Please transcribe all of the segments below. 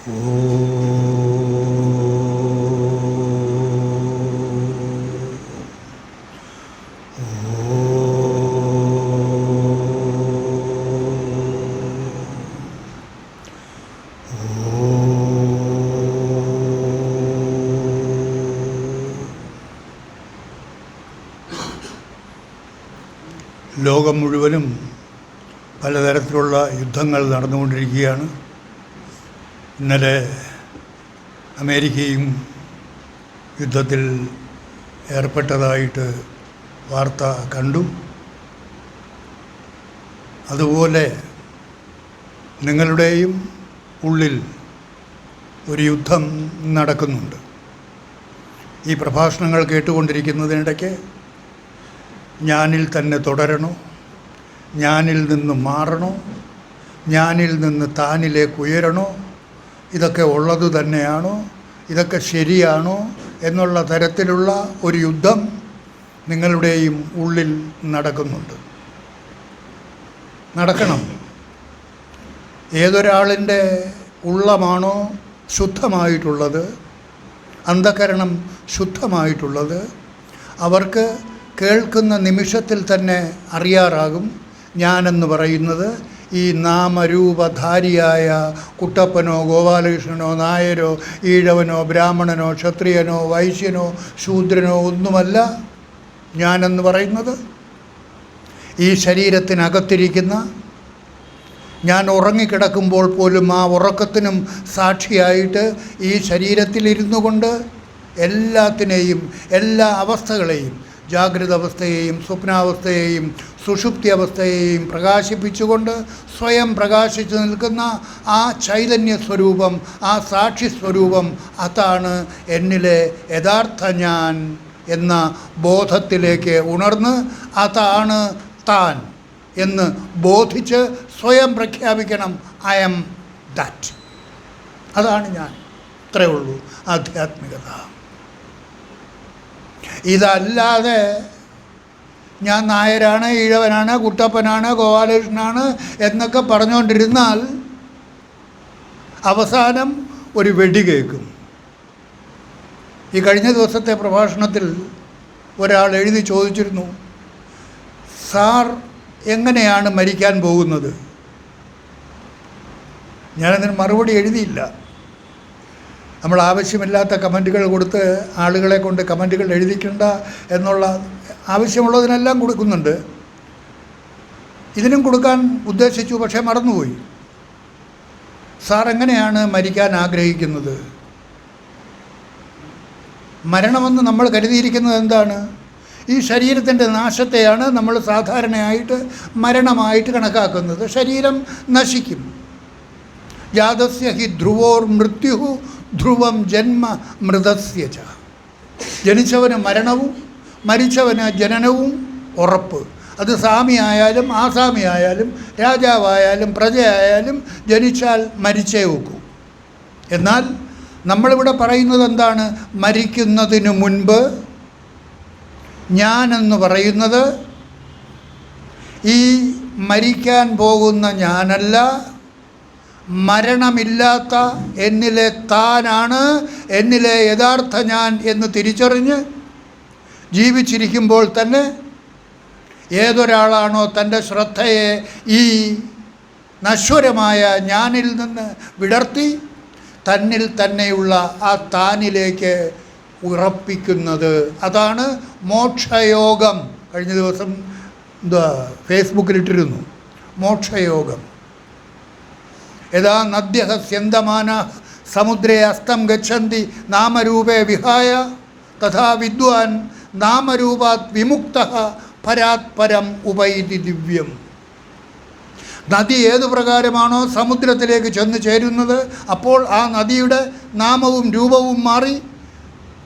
ലോകം മുഴുവനും പലതരത്തിലുള്ള യുദ്ധങ്ങൾ നടന്നുകൊണ്ടിരിക്കുകയാണ്. ഇന്നലെ അമേരിക്കയും യുദ്ധത്തിൽ ഏർപ്പെട്ടതായിട്ട് വാർത്ത കണ്ടു. അതുപോലെ നിങ്ങളുടെയും ഉള്ളിൽ ഒരു യുദ്ധം നടക്കുന്നുണ്ട്. ഈ പ്രഭാഷണങ്ങൾ കേട്ടുകൊണ്ടിരിക്കുന്നതിനിടയ്ക്ക് ഞാനിൽ തന്നെ തുടരണോ, ഞാനിൽ നിന്ന് മാറണോ, ഞാനിൽ നിന്ന് താനിലേക്ക് ഉയരണോ, ഇതൊക്കെ ഉള്ളത് തന്നെയാണോ, ഇതൊക്കെ ശരിയാണോ എന്നുള്ള തരത്തിലുള്ള ഒരു യുദ്ധം നിങ്ങളുടെയും ഉള്ളിൽ നടക്കുന്നുണ്ട്. നടക്കണം. ഏതൊരാളിൻ്റെ ഉള്ളമാണോ ശുദ്ധമായിട്ടുള്ളത്, അന്ധകരണം ശുദ്ധമായിട്ടുള്ളത്, അവർക്ക് കേൾക്കുന്ന നിമിഷത്തിൽ തന്നെ അറിയാറാകും ഞാനെന്ന് പറയുന്നത് ഈ നാമരൂപധാരിയായ കുട്ടപ്പനോ ഗോപാലകൃഷ്ണനോ നായരോ ഈഴവനോ ബ്രാഹ്മണനോ ക്ഷത്രിയനോ വൈശ്യനോ ശൂദ്രനോ ഒന്നുമല്ല. ഞാനെന്ന് പറയുന്നത് ഈ ശരീരത്തിനകത്തിരിക്കുന്ന, ഞാൻ ഉറങ്ങിക്കിടക്കുമ്പോൾ പോലും ആ ഉറക്കത്തിനും സാക്ഷിയായിട്ട് ഈ ശരീരത്തിലിരുന്നു കൊണ്ട് എല്ലാത്തിനെയും, എല്ലാ അവസ്ഥകളെയും, ജാഗ്രത അവസ്ഥയെയും സ്വപ്നാവസ്ഥയെയും സുഷുപ്തി അവസ്ഥയെയും പ്രകാശിപ്പിച്ചുകൊണ്ട് സ്വയം പ്രകാശിച്ചു നിൽക്കുന്ന ആ ചൈതന്യ സ്വരൂപം, ആ സാക്ഷി സ്വരൂപം, അതാണ് എന്നിലെ യഥാർത്ഥ ഞാൻ എന്ന ബോധത്തിലേക്ക് ഉണർന്ന് അതാണ് താൻ എന്ന് ബോധിച്ച് സ്വയം പ്രഖ്യാപിക്കണം. I am that. അതാണ് ഞാൻ. ഇത്രയേ ഉള്ളൂ ആധ്യാത്മികത. ഇതല്ലാതെ ഞാൻ നായരാണ്, ഈഴവനാണ്, കുട്ടപ്പനാണ്, ഗോപാലകൃഷ്ണനാണ് എന്നൊക്കെ പറഞ്ഞുകൊണ്ടിരുന്നാൽ അവസാനം ഒരു വെടി കേൾക്കും. ഈ കഴിഞ്ഞ ദിവസത്തെ പ്രഭാഷണത്തിൽ ഒരാൾ എഴുതി ചോദിച്ചിരുന്നു, സാർ എങ്ങനെയാണ് മരിക്കാൻ പോകുന്നത്? ഞാനതിന് മറുപടി എഴുതിയില്ല. നമ്മൾ ആവശ്യമില്ലാത്ത കമൻറ്റുകൾ കൊടുത്ത് ആളുകളെ കൊണ്ട് കമൻറ്റുകൾ എഴുതിക്കണ്ട എന്നുള്ള ആവശ്യമുള്ളതിനെല്ലാം കൊടുക്കുന്നുണ്ട്. ഇതിനും കൊടുക്കാൻ ഉദ്ദേശിച്ചു, പക്ഷേ മറന്നുപോയി. സാർ എങ്ങനെയാണ് മരിക്കാൻ ആഗ്രഹിക്കുന്നത്? മരണമെന്ന് നമ്മൾ കരുതിയിരിക്കുന്നത് എന്താണ്? ഈ ശരീരത്തിൻ്റെ നാശത്തെയാണ് നമ്മൾ സാധാരണയായിട്ട് മരണമായിട്ട് കണക്കാക്കുന്നത്. ശരീരം നശിക്കും. യാതസ്യ ഹി ധ്രുവോർ മൃത്യുഹു ധ്രുവം ജന്മ മൃതസ്യ ച. ജനിച്ചവന് മരണവും മരിച്ചവന് ജനനവും ഉറപ്പ്. അത് സ്വാമിയായാലും ആസാമിയായാലും രാജാവായാലും പ്രജയായാലും ജനിച്ചാൽ മരിച്ചേ ഒക്കൂ. എന്നാൽ നമ്മളിവിടെ പറയുന്നത് എന്താണ്? മരിക്കുന്നതിന് മുൻപ് ഞാനെന്ന് പറയുന്നത് ഈ മരിക്കാൻ പോകുന്ന ഞാനല്ല, മരണമില്ലാത്ത എന്നിലെ താനാണ് എന്നിലെ യഥാർത്ഥ ഞാൻ എന്ന് തിരിച്ചറിഞ്ഞ് ജീവിച്ചിരിക്കുമ്പോൾ തന്നെ ഏതൊരാളാണോ തൻ്റെ ശ്രദ്ധയെ ഈ നശ്വരമായ ഞാനിൽ നിന്ന് വിടർത്തി തന്നിൽ തന്നെയുള്ള ആ താനിലേക്ക് ഉറപ്പിക്കുന്നത്, അതാണ് മോക്ഷയോഗം. കഴിഞ്ഞ ദിവസം ഫേസ്ബുക്കിലിട്ടിരുന്നു മോക്ഷയോഗം. യഥാ നദ്യഃ സ്യന്തമാനാഃ സമുദ്രേ അസ്തം ഗച്ഛന്തി നാമരൂപേ വിഹായ തഥാ വിദ്വാൻ നാമരൂപാത് വിമുക്തഃ പരാത് പരം ഉപൈതി ദിവ്യം. നദി ഏതു പ്രകാരമാണോ സമുദ്രത്തിലേക്ക് ചെന്ന് ചേരുന്നത്, അപ്പോൾ ആ നദിയുടെ നാമവും രൂപവും മാറി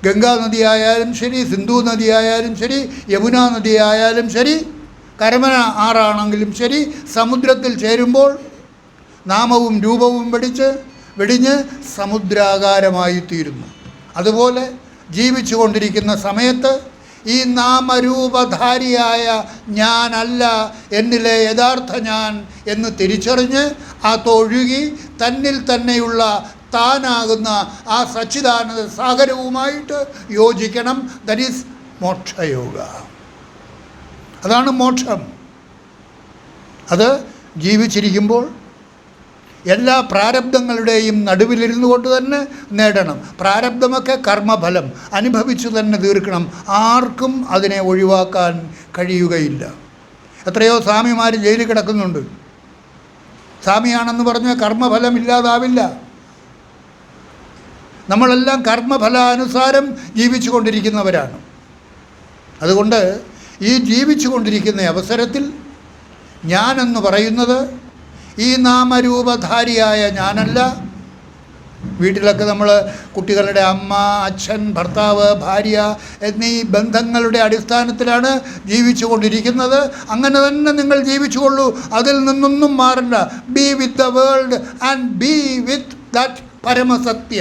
ഗംഗാ നദിയായാലും ശരി, സിന്ധു നദിയായാലും ശരി, യമുന നദിയായാലും ശരി, കരമന ആറാണെങ്കിലും ശരി, സമുദ്രത്തിൽ ചേരുമ്പോൾ നാമവും രൂപവും വെടിഞ്ഞ് സമുദ്രാകാരമായിത്തീരുന്നു. അതുപോലെ ജീവിച്ചു കൊണ്ടിരിക്കുന്ന സമയത്ത് ഈ നാമരൂപധാരിയായ ഞാനല്ല എന്നിലെ യഥാർത്ഥ ഞാൻ എന്ന് തിരിച്ചറിഞ്ഞ് ആ തൊഴുകി തന്നിൽ തന്നെയുള്ള താനാകുന്ന ആ സച്ചിദാനന്ദ സാഗരവുമായിട്ട് യോജിക്കണം. That is മോക്ഷയോഗ. അതാണ് മോക്ഷം. അത് ജീവിച്ചിരിക്കുമ്പോൾ എല്ലാ പ്രാരബ്ധങ്ങളുടെയും നടുവിലിരുന്നു കൊണ്ട് തന്നെ നേടണം. പ്രാരബ്ധമൊക്കെ കർമ്മഫലം അനുഭവിച്ചു തന്നെ തീർക്കണം. ആർക്കും അതിനെ ഒഴിവാക്കാൻ കഴിയുകയില്ല. എത്രയോ സ്വാമിമാർ ജയിലിൽ കിടക്കുന്നുണ്ട്. സ്വാമിയാണെന്ന് പറഞ്ഞ് കർമ്മഫലം ഇല്ലാതാവില്ല. നമ്മളെല്ലാം കർമ്മഫലാനുസാരം ജീവിച്ചു കൊണ്ടിരിക്കുന്നവരാണ്. അതുകൊണ്ട് ഈ ജീവിച്ചു കൊണ്ടിരിക്കുന്ന അവസരത്തിൽ ഞാനെന്ന് പറയുന്നത് ഈ നാമരൂപധാരിയായ ഞാനല്ല. വീട്ടിലൊക്കെ നമ്മൾ കുട്ടികളുടെ അമ്മ, അച്ഛൻ, ഭർത്താവ്, ഭാര്യ എന്നീ ബന്ധങ്ങളുടെ അടിസ്ഥാനത്തിലാണ് ജീവിച്ചു കൊണ്ടിരിക്കുന്നത്. അങ്ങനെ തന്നെ നിങ്ങൾ ജീവിച്ചുകൊള്ളൂ. അതിൽ നിന്നൊന്നും മാറണ്ട. Be with the world and be with that പരമസത്യ.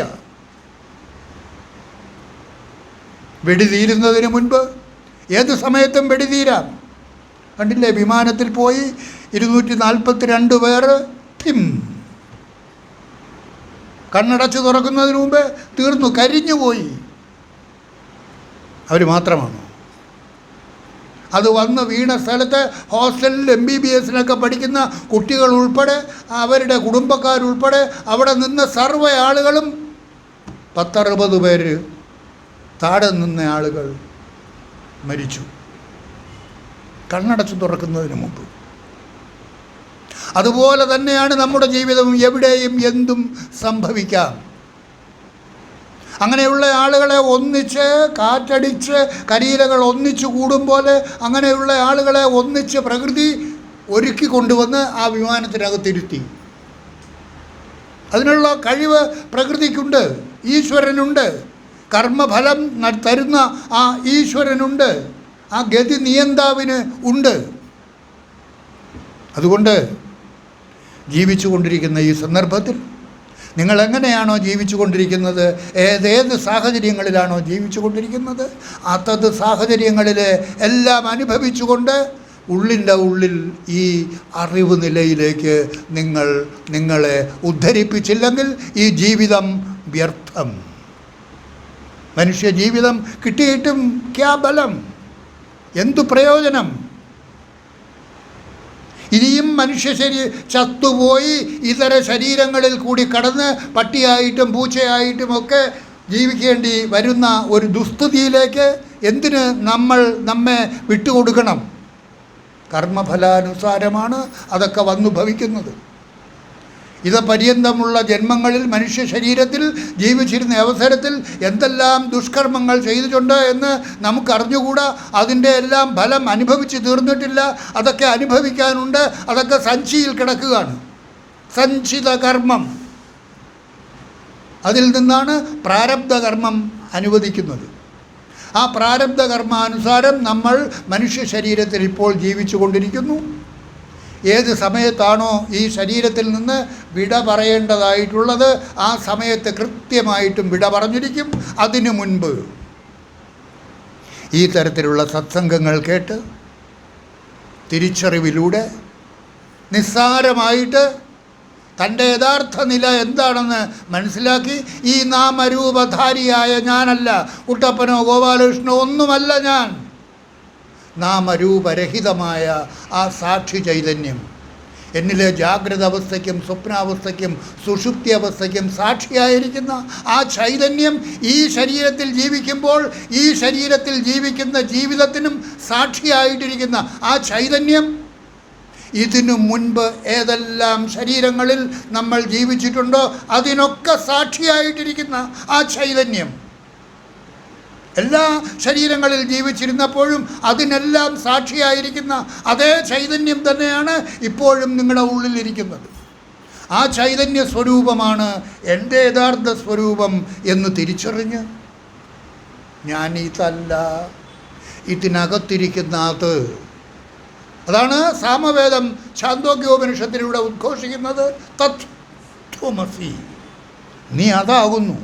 വെടിതീരുന്നതിന് മുൻപ് ഏത് സമയത്തും വെടിതീരാം. കണ്ടില്ലേ, വിമാനത്തിൽ പോയി 242 പേർ കണ്ണടച്ച് തുറക്കുന്നതിന് മുമ്പേ തീർന്നു, കരിഞ്ഞുപോയി. അവർ മാത്രമാണ്. അത് വന്ന് വീണ സ്ഥലത്ത് ഹോസ്റ്റലിൽ MBBS പഠിക്കുന്ന കുട്ടികൾ ഉൾപ്പെടെ അവരുടെ കുടുംബക്കാരുൾപ്പെടെ അവിടെ നിന്ന് സർവ്വ ആളുകളും 10-60 പേര് താഴെ നിന്ന ആളുകൾ മരിച്ചു, കണ്ണടച്ച് തുറക്കുന്നതിന് മുമ്പ്. അതുപോലെ തന്നെയാണ് നമ്മുടെ ജീവിതം. എവിടെയും എന്തും സംഭവിക്കാം. അങ്ങനെയുള്ള ആളുകളെ ഒന്നിച്ച് കാറ്റടിച്ച് കരിയിലകൾ ഒന്നിച്ചു കൂടും പോലെ അങ്ങനെയുള്ള ആളുകളെ ഒന്നിച്ച് പ്രകൃതി ഒരുക്കി കൊണ്ടുവന്ന് ആ വിമാനത്തിനകത്തിരുത്തി. അതിനുള്ള കഴിവ് പ്രകൃതിക്കുണ്ട്, ഈശ്വരനുണ്ട്. കർമ്മഫലം തരുന്ന ആ ഈശ്വരനുണ്ട്, ആ ഗതി നിയന്താവിന് ഉണ്ട്. അതുകൊണ്ട് ജീവിച്ചു കൊണ്ടിരിക്കുന്ന ഈ സന്ദർഭത്തിൽ നിങ്ങൾ എങ്ങനെയാണോ ജീവിച്ചു കൊണ്ടിരിക്കുന്നത്, ഏതേത് സാഹചര്യങ്ങളിലാണോ ജീവിച്ചു കൊണ്ടിരിക്കുന്നത്, അതത് സാഹചര്യങ്ങളിൽ എല്ലാം അനുഭവിച്ചുകൊണ്ട് ഉള്ളിൻ്റെ ഉള്ളിൽ ഈ അറിവ് നിലയിലേക്ക് നിങ്ങളെ ഉദ്ധരിപ്പിച്ചില്ലെങ്കിൽ ഈ ജീവിതം വ്യർത്ഥം. മനുഷ്യ ജീവിതം കിട്ടിയിട്ടും ക്യാ ബലം, എന്തു പ്രയോജനം? ഇനിയും മനുഷ്യ ചത്തുപോയി ഇതര ശരീരങ്ങളിൽ കൂടി കടന്ന് പട്ടിയായിട്ടും പൂച്ചയായിട്ടുമൊക്കെ ജീവിക്കേണ്ടി വരുന്ന ഒരു ദുസ്ഥിതിയിലേക്ക് എന്തിന് നമ്മെ വിട്ടുകൊടുക്കണം? കർമ്മഫലാനുസാരമാണ് അതൊക്കെ വന്നു ഭവിക്കുന്നത്. ഇത് പര്യന്തമുള്ള ജന്മങ്ങളിൽ മനുഷ്യ ശരീരത്തിൽ ജീവിച്ചിരുന്ന അവസരത്തിൽ എന്തെല്ലാം ദുഷ്കർമ്മങ്ങൾ ചെയ്തിട്ടുണ്ട് എന്ന് നമുക്കറിഞ്ഞുകൂടാ. അതിൻ്റെ എല്ലാം ഫലം അനുഭവിച്ച് തീർന്നിട്ടില്ല. അതൊക്കെ അനുഭവിക്കാനുണ്ട്. അതൊക്കെ സഞ്ചിയിൽ കിടക്കുകയാണ്. സഞ്ചിത കർമ്മം. അതിൽ നിന്നാണ് പ്രാരബ്ധ കർമ്മം അനുവദിക്കുന്നത്. ആ പ്രാരബ്ധ കർമാനുസാരം നമ്മൾ മനുഷ്യ ശരീരത്തിൽ ഇപ്പോൾ ജീവിച്ചു കൊണ്ടിരിക്കുന്നു. ഏത് സമയത്താണോ ഈ ശരീരത്തിൽ നിന്ന് വിട പറയേണ്ടതായിട്ടുള്ളത് ആ സമയത്ത് കൃത്യമായിട്ടും വിട പറഞ്ഞിരിക്കും. അതിനു മുൻപ് ഈ തരത്തിലുള്ള സത്സംഗങ്ങൾ കേട്ട് തിരിച്ചറിവിലൂടെ നിസ്സാരമായിട്ട് തൻ്റെ യഥാർത്ഥ നില എന്താണെന്ന് മനസ്സിലാക്കി ഈ നാമരൂപധാരിയായ ഞാനല്ല, കുട്ടപ്പനോ ഗോപാലകൃഷ്ണനോ ഒന്നുമല്ല ഞാൻ. നാമരൂപരഹിതമായ ആ സാക്ഷി ചൈതന്യം എന്നിലെ ജാഗ്രത അവസ്ഥയ്ക്കും സ്വപ്നാവസ്ഥയ്ക്കും സുഷുപ്തി അവസ്ഥയ്ക്കും സാക്ഷിയായിരിക്കുന്ന ആ ചൈതന്യം ഈ ശരീരത്തിൽ ജീവിക്കുമ്പോൾ ഈ ശരീരത്തിൽ ജീവിക്കുന്ന ജീവിതത്തിനും സാക്ഷിയായിട്ടിരിക്കുന്ന ആ ചൈതന്യം ഇതിനു മുൻപ് ഏതെല്ലാം ശരീരങ്ങളിൽ നമ്മൾ ജീവിച്ചിട്ടുണ്ടോ അതിനൊക്കെ സാക്ഷിയായിട്ടിരിക്കുന്ന ആ ചൈതന്യം എല്ലാ ശരീരങ്ങളിൽ ജീവിച്ചിരുന്നപ്പോഴും അതിനെല്ലാം സാക്ഷിയായിരിക്കുന്ന അതേ ചൈതന്യം തന്നെയാണ് ഇപ്പോഴും നിങ്ങളുടെ ഉള്ളിലിരിക്കുന്നത്. ആ ചൈതന്യ സ്വരൂപമാണ് എൻ്റെ യഥാർത്ഥ സ്വരൂപം എന്ന് തിരിച്ചറിഞ്ഞ് ഞാൻ ഇതല്ല, ഇതിനകത്തിരിക്കുന്ന അത്. അതാണ് സാമവേദം ഛാന്തോക്യോപനിഷത്തിലൂടെ ഉദ്ഘോഷിക്കുന്നത്. തത് ത്വമസി, നീ അതാകുന്നു.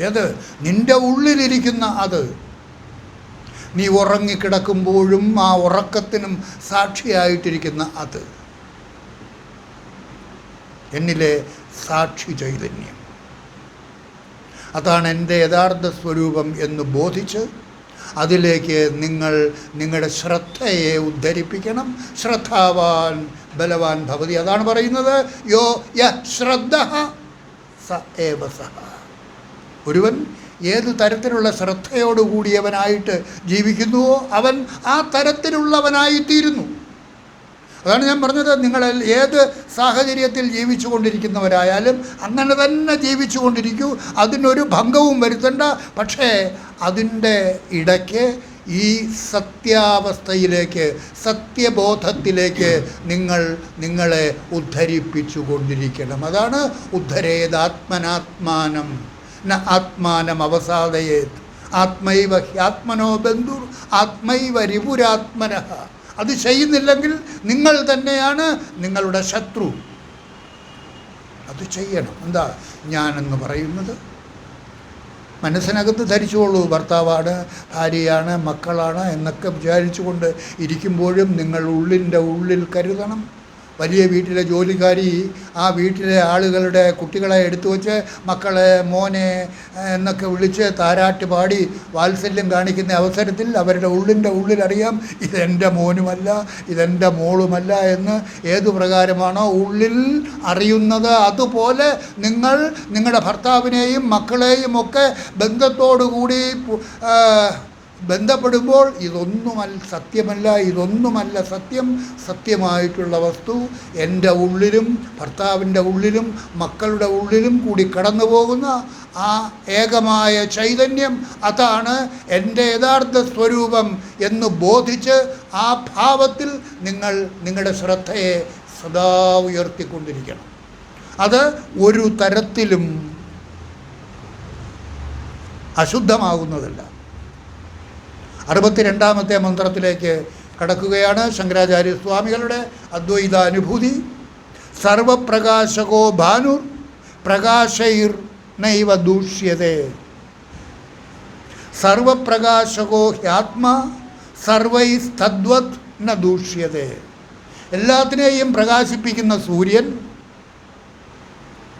ഏത്? നിൻ്റെ ഉള്ളിലിരിക്കുന്ന അത്. നീ ഉറങ്ങിക്കിടക്കുമ്പോഴും ആ ഉറക്കത്തിനും സാക്ഷിയായിട്ടിരിക്കുന്ന അത്, എന്നിലെ സാക്ഷി ചൈതന്യം. അതാണ് എൻ്റെ യഥാർത്ഥ സ്വരൂപം എന്ന് ബോധിച്ച് അതിലേക്ക് നിങ്ങളുടെ ശ്രദ്ധയെ ഉദ്ധരിപ്പിക്കണം. ശ്രദ്ധാവാൻ ബലവാൻ ഭവതി. അതാണ് പറയുന്നത്, യോ യ ശ്രദ്ധ സ ഏവ സഹ. ഒരുവൻ ഏത് തരത്തിലുള്ള ശ്രദ്ധയോടുകൂടിയവനായിട്ട് ജീവിക്കുന്നുവോ അവൻ ആ തരത്തിലുള്ളവനായിത്തീരുന്നു. അതാണ് ഞാൻ പറഞ്ഞത്, നിങ്ങൾ ഏത് സാഹചര്യത്തിൽ ജീവിച്ചു കൊണ്ടിരിക്കുന്നവരായാലും അങ്ങനെ തന്നെ ജീവിച്ചു കൊണ്ടിരിക്കൂ, അതിനൊരു ഭംഗവും വരുത്തണ്ട. പക്ഷേ അതിൻ്റെ ഇടയ്ക്ക് ഈ സത്യാവസ്ഥയിലേക്ക്, സത്യബോധത്തിലേക്ക് നിങ്ങളെ ഉദ്ധരിപ്പിച്ചു കൊണ്ടിരിക്കണം. അതാണ് ഉദ്ധരേതാത്മനാത്മാനം ന ആത്മാനം അവസാദയേത്. ആത്മൈവ ഹ്യാത്മനോ ബന്ധുർ ആത്മൈവ രിപുരാത്മനഃ. അത് ചെയ്യുന്നില്ലെങ്കിൽ നിങ്ങൾ തന്നെയാണ് നിങ്ങളുടെ ശത്രു. അത് ചെയ്യണം. എന്താ ഞാനെന്ന് പറയുന്നത്? മനസ്സിനകത്ത് ധരിച്ചുകൊള്ളൂ, ഭർത്താവാണ്, ഭാര്യയാണ്, മക്കളാണ് എന്നൊക്കെ വിചാരിച്ചുകൊണ്ട് ഇരിക്കുമ്പോഴും നിങ്ങൾ ഉള്ളിൽ കരുതണം. വലിയ വീട്ടിലെ ജോലിക്കാരി ആ വീട്ടിലെ ആളുകളുടെ കുട്ടികളെ എടുത്തു വച്ച് മക്കളെ, മോനെ എന്നൊക്കെ വിളിച്ച് താരാട്ട് പാടി വാത്സല്യം കാണിക്കുന്ന അവസരത്തിൽ അവരുടെ ഉള്ളിലറിയാം, ഇതെൻ്റെ മോനുമല്ല, ഇതെൻ്റെ മോളുമല്ല എന്ന്. ഏതു പ്രകാരമാണോ ഉള്ളിൽ അറിയുന്നത് അതുപോലെ നിങ്ങൾ നിങ്ങളുടെ ഭർത്താവിനെയും മക്കളെയും ഒക്കെ ബന്ധത്തോടുകൂടി ബന്ധപ്പെടുമ്പോൾ ഇതൊന്നുമല്ല സത്യം. സത്യമായിട്ടുള്ള വസ്തു എൻ്റെ ഉള്ളിലും ഭർത്താവിൻ്റെ ഉള്ളിലും മക്കളുടെ ഉള്ളിലും കൂടി കടന്നു പോകുന്ന ആ ഏകമായ ചൈതന്യം, അതാണ് എൻ്റെ യഥാർത്ഥ സ്വരൂപം എന്ന് ബോധിച്ച് ആ ഭാവത്തിൽ നിങ്ങളുടെ ശ്രദ്ധയെ സദാ ഉയർത്തിക്കൊണ്ടിരിക്കണം. അത് ഒരു തരത്തിലും അശുദ്ധമാകുന്നതല്ല. 62-ാമത്തെ മന്ത്രത്തിലേക്ക് കടക്കുകയാണ്. ശങ്കരാചാര്യ സ്വാമികളുടെ അദ്വൈതാനുഭൂതി. സർവപ്രകാശകോ ഭാനുർ പ്രകാശൈർ നൈവ ദൂഷ്യതേ. സർവപ്രകാശകോ ഹ്യാത്മാ സർവൈസ്തദ്വത് ന ദൂഷ്യതേ. എല്ലാത്തിനെയും പ്രകാശിപ്പിക്കുന്ന സൂര്യൻ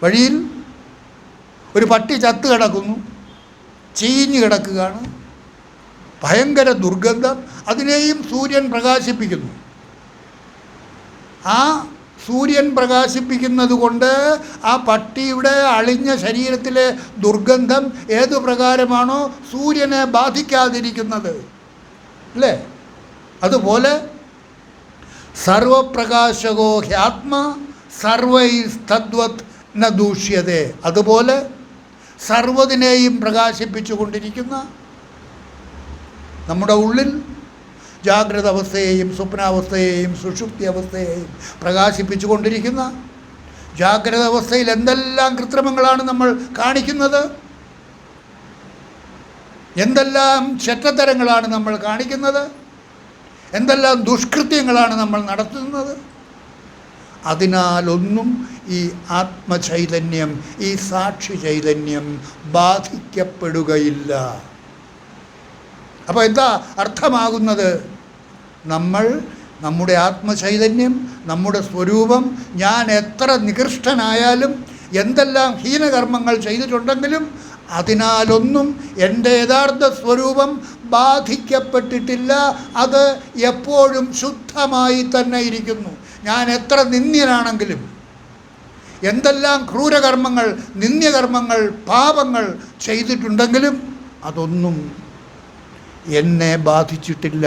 വഴിയിൽ ഒരു പട്ടി ചത്ത് കിടക്കുന്നു, ചീഞ്ഞു കിടക്കുകയാണ്, ഭയങ്കര ദുർഗന്ധം. അതിനെയും സൂര്യൻ പ്രകാശിപ്പിക്കുന്നു. ആ സൂര്യൻ പ്രകാശിപ്പിക്കുന്നത് കൊണ്ട് ആ പട്ടിയുടെ അളിഞ്ഞ ശരീരത്തിലെ ദുർഗന്ധം ഏതു പ്രകാരമാണോ സൂര്യനെ ബാധിക്കാതിരിക്കുന്നത്, അല്ലേ? അതുപോലെ സർവപ്രകാശകോ ഹ്യാത്മാ സർവൈസ്തദ്വത് ന ദൂഷ്യതേ. അതുപോലെ സർവ്വതിനെയും പ്രകാശിപ്പിച്ചു കൊണ്ടിരിക്കുന്ന നമ്മുടെ ഉള്ളിൽ ജാഗ്രത അവസ്ഥയെയും സ്വപ്നാവസ്ഥയെയും സുഷുപ്തി അവസ്ഥയെയും പ്രകാശിപ്പിച്ചു കൊണ്ടിരിക്കുന്ന, ജാഗ്രത അവസ്ഥയിൽ എന്തെല്ലാം കൃത്രിമങ്ങളാണ് നമ്മൾ കാണിക്കുന്നത്, എന്തെല്ലാം ചെറ്റത്തരങ്ങളാണ് നമ്മൾ കാണിക്കുന്നത്, എന്തെല്ലാം ദുഷ്കൃത്യങ്ങളാണ് നമ്മൾ നടത്തുന്നത്. അതിനാലൊന്നും ഈ ആത്മചൈതന്യം, ഈ സാക്ഷി ചൈതന്യം ബാധിക്കപ്പെടുകയില്ല. അപ്പോൾ എന്താ അർത്ഥമാകുന്നത്? നമ്മുടെ ആത്മചൈതന്യം, നമ്മുടെ സ്വരൂപം, ഞാൻ എത്ര നികൃഷ്ടനായാലും എന്തെല്ലാം ഹീനകർമ്മങ്ങൾ ചെയ്തിട്ടുണ്ടെങ്കിലും അതിനാലൊന്നും എൻ്റെ യഥാർത്ഥ സ്വരൂപം ബാധിക്കപ്പെട്ടിട്ടില്ല. അത് എപ്പോഴും ശുദ്ധമായി തന്നെ ഇരിക്കുന്നു. ഞാൻ എത്ര നിന്ദ്യനാണെങ്കിലും, എന്തെല്ലാം ക്രൂരകർമ്മങ്ങൾ, നിന്ദ്യകർമ്മങ്ങൾ, പാപങ്ങൾ ചെയ്തിട്ടുണ്ടെങ്കിലും അതൊന്നും എന്നെ ബാധിച്ചിട്ടില്ല.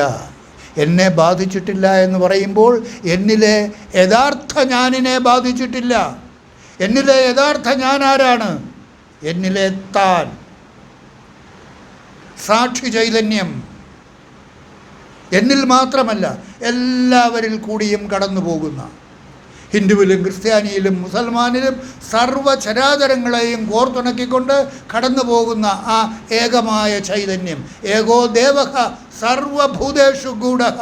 എന്നെ ബാധിച്ചിട്ടില്ല എന്ന് പറയുമ്പോൾ എന്നിലെ യഥാർത്ഥ ഞാനിനെ ബാധിച്ചിട്ടില്ല. എന്നിലെ യഥാർത്ഥ ഞാൻ ആരാണ്? എന്നിലെ താൻ, സാക്ഷി ചൈതന്യം എന്നിൽ മാത്രമല്ല എല്ലാവരിൽ കൂടിയും കടന്നു പോകുന്ന, ഹിന്ദുവിലും ക്രിസ്ത്യാനിയിലും മുസൽമാനിലും സർവ്വചരാചരങ്ങളെയും കോർത്തിണക്കിക്കൊണ്ട് കടന്നു പോകുന്ന ആ ഏകമായ ചൈതന്യം, ഏകോ ദേവഃ സർവഭൂതേഷു ഗൂഢഃ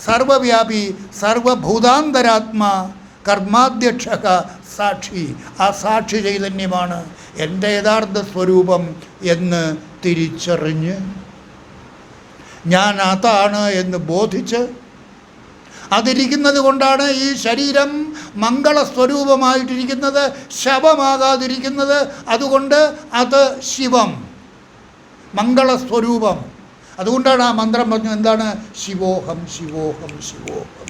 സർവവ്യാപി സർവഭൂതാന്തരാത്മാ കർമാധ്യക്ഷഃ സാക്ഷി. ആ സാക്ഷി ചൈതന്യമാണ് എൻ്റെ യഥാർത്ഥ സ്വരൂപം എന്ന് തിരിച്ചറിഞ്ഞ്, ഞാൻ അതാണ് എന്ന് ബോധിച്ച് അതിരിക്കുന്നത് കൊണ്ടാണ് ഈ ശരീരം മംഗളസ്വരൂപമായിട്ടിരിക്കുന്നത്, ശവമാകാതിരിക്കുന്നത്. അതുകൊണ്ട് അത് ശിവം, മംഗളസ്വരൂപം. അതുകൊണ്ടാണ് ആ മന്ത്രം പറഞ്ഞു, എന്താണ്? ശിവോഹം ശിവോഹം ശിവോഹം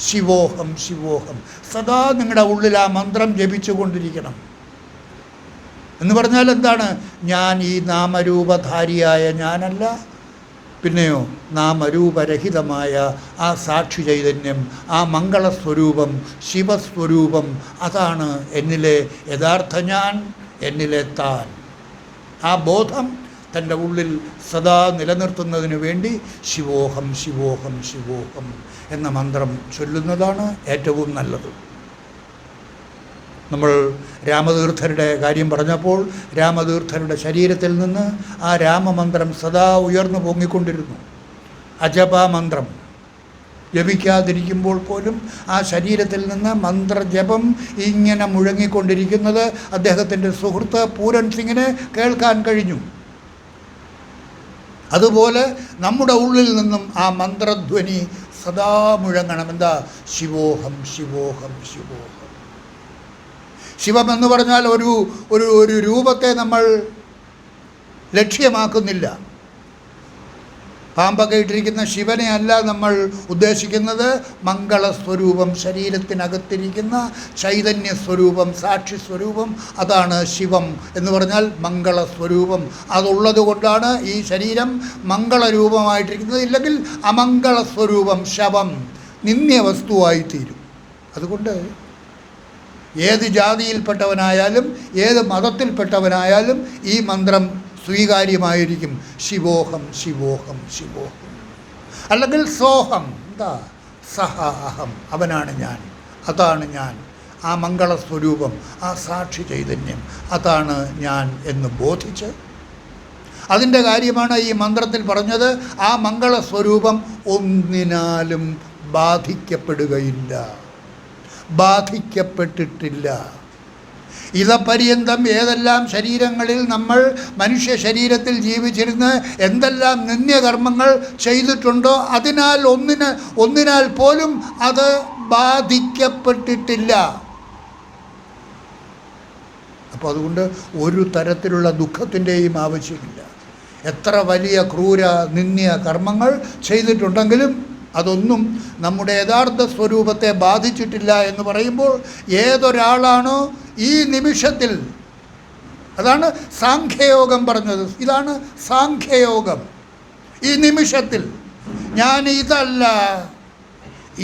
ശിവോഹം ശിവോഹം. സദാ നിങ്ങളുടെ ഉള്ളിൽ ആ മന്ത്രം ജപിച്ചു കൊണ്ടിരിക്കണം. എന്ന് പറഞ്ഞാൽ എന്താണ്? ഞാൻ ഈ നാമരൂപധാരിയായ ഞാനല്ല, പിന്നെയോ നാമരൂപരഹിതമായ ആ സാക്ഷി ചൈതന്യം, ആ മംഗളസ്വരൂപം, ശിവസ്വരൂപം, അതാണ് എന്നിലെ യഥാർത്ഥ ഞാൻ, എന്നിലെ താൻ. ആ ബോധം തൻ്റെ ഉള്ളിൽ സദാ നിലനിർത്തുന്നതിന് വേണ്ടി ശിവോഹം ശിവോഹം ശിവോഹം എന്ന മന്ത്രം ചൊല്ലുന്നതാണ് ഏറ്റവും നല്ലത്. നമ്മൾ രാമതീർത്ഥരുടെ കാര്യം പറഞ്ഞപ്പോൾ രാമതീർത്ഥരുടെ ശരീരത്തിൽ നിന്ന് ആ രാമമന്ത്രം സദാ ഉയർന്നു പൊങ്ങിക്കൊണ്ടിരുന്നു. അജപ മന്ത്രം ജപിക്കാതിരിക്കുമ്പോൾ പോലും ആ ശരീരത്തിൽ നിന്ന് മന്ത്രജപം ഇങ്ങനെ മുഴങ്ങിക്കൊണ്ടിരിക്കുന്നത് അദ്ദേഹത്തിൻ്റെ സുഹൃത്ത് പൂരൻ സിംഗിന് കേൾക്കാൻ കഴിഞ്ഞു. അതുപോലെ നമ്മുടെ ഉള്ളിൽ നിന്നും ആ മന്ത്രധ്വനി സദാ മുഴങ്ങണം. എന്താ? ശിവോഹം ശിവോഹം ശിവോഹം. ശിവമെന്ന് പറഞ്ഞാൽ ഒരു ഒരു ഒരു രൂപത്തെ നമ്മൾ ലക്ഷ്യമാക്കുന്നില്ല. പാമ്പൊക്കെ ഇട്ടിരിക്കുന്ന ശിവനെ അല്ല നമ്മൾ ഉദ്ദേശിക്കുന്നത്. മംഗളസ്വരൂപം, ശരീരത്തിനകത്തിരിക്കുന്ന ചൈതന്യ സ്വരൂപം, സാക്ഷി സ്വരൂപം, അതാണ് ശിവം എന്ന് പറഞ്ഞാൽ മംഗളസ്വരൂപം. അതുള്ളത് കൊണ്ടാണ് ഈ ശരീരം മംഗളരൂപമായിട്ടിരിക്കുന്നത്. ഇല്ലെങ്കിൽ അമംഗളസ്വരൂപം, ശവം, നിന്ദ്യവസ്തുവായിത്തീരും. അതുകൊണ്ട് ഏത് ജാതിയിൽപ്പെട്ടവനായാലും ഏത് മതത്തിൽപ്പെട്ടവനായാലും ഈ മന്ത്രം സ്വീകാര്യമായിരിക്കും. ശിവോഹം ശിവോഹം ശിവോഹം. അല്ലെങ്കിൽ സോഹം, എന്താ? സഹ അഹം, അവനാണ് ഞാൻ, അതാണ് ഞാൻ, ആ മംഗളസ്വരൂപം, ആ സാക്ഷി ചൈതന്യം, അതാണ് ഞാൻ എന്ന് ബോധിച്ച് അതിൻ്റെ കാര്യമാണ് ഈ മന്ത്രത്തിൽ പറഞ്ഞത്. ആ മംഗളസ്വരൂപം ഒന്നിനാലും ബാധിക്കപ്പെടുകയില്ല, ബാധിക്കപ്പെട്ടിട്ടില്ല. ഇതപര്യന്തം ഏതെല്ലാം ശരീരങ്ങളിൽ നമ്മൾ മനുഷ്യ ശരീരത്തിൽ ജീവിച്ചിരുന്ന് എന്തെല്ലാം നിന്ദ്യകർമ്മങ്ങൾ ചെയ്തിട്ടുണ്ടോ അതിനാൽ ഒന്നിനാൽ പോലും അത് ബാധിക്കപ്പെട്ടിട്ടില്ല. അപ്പോൾ അതുകൊണ്ട് ഒരു തരത്തിലുള്ള ദുഃഖത്തിൻ്റെയും ആവശ്യമില്ല. എത്ര വലിയ ക്രൂര നിന്ദ്യ കർമ്മങ്ങൾ ചെയ്തിട്ടുണ്ടെങ്കിലും അതൊന്നും നമ്മുടെ യഥാർത്ഥ സ്വരൂപത്തെ ബാധിച്ചിട്ടില്ല എന്ന് പറയുമ്പോൾ ഏതൊരാളാണോ ഈ നിമിഷത്തിൽ, അതാണ് സാഖ്യയോഗം പറഞ്ഞത്, ഇതാണ് സാഖ്യയോഗം. ഈ നിമിഷത്തിൽ ഞാൻ ഇതല്ല,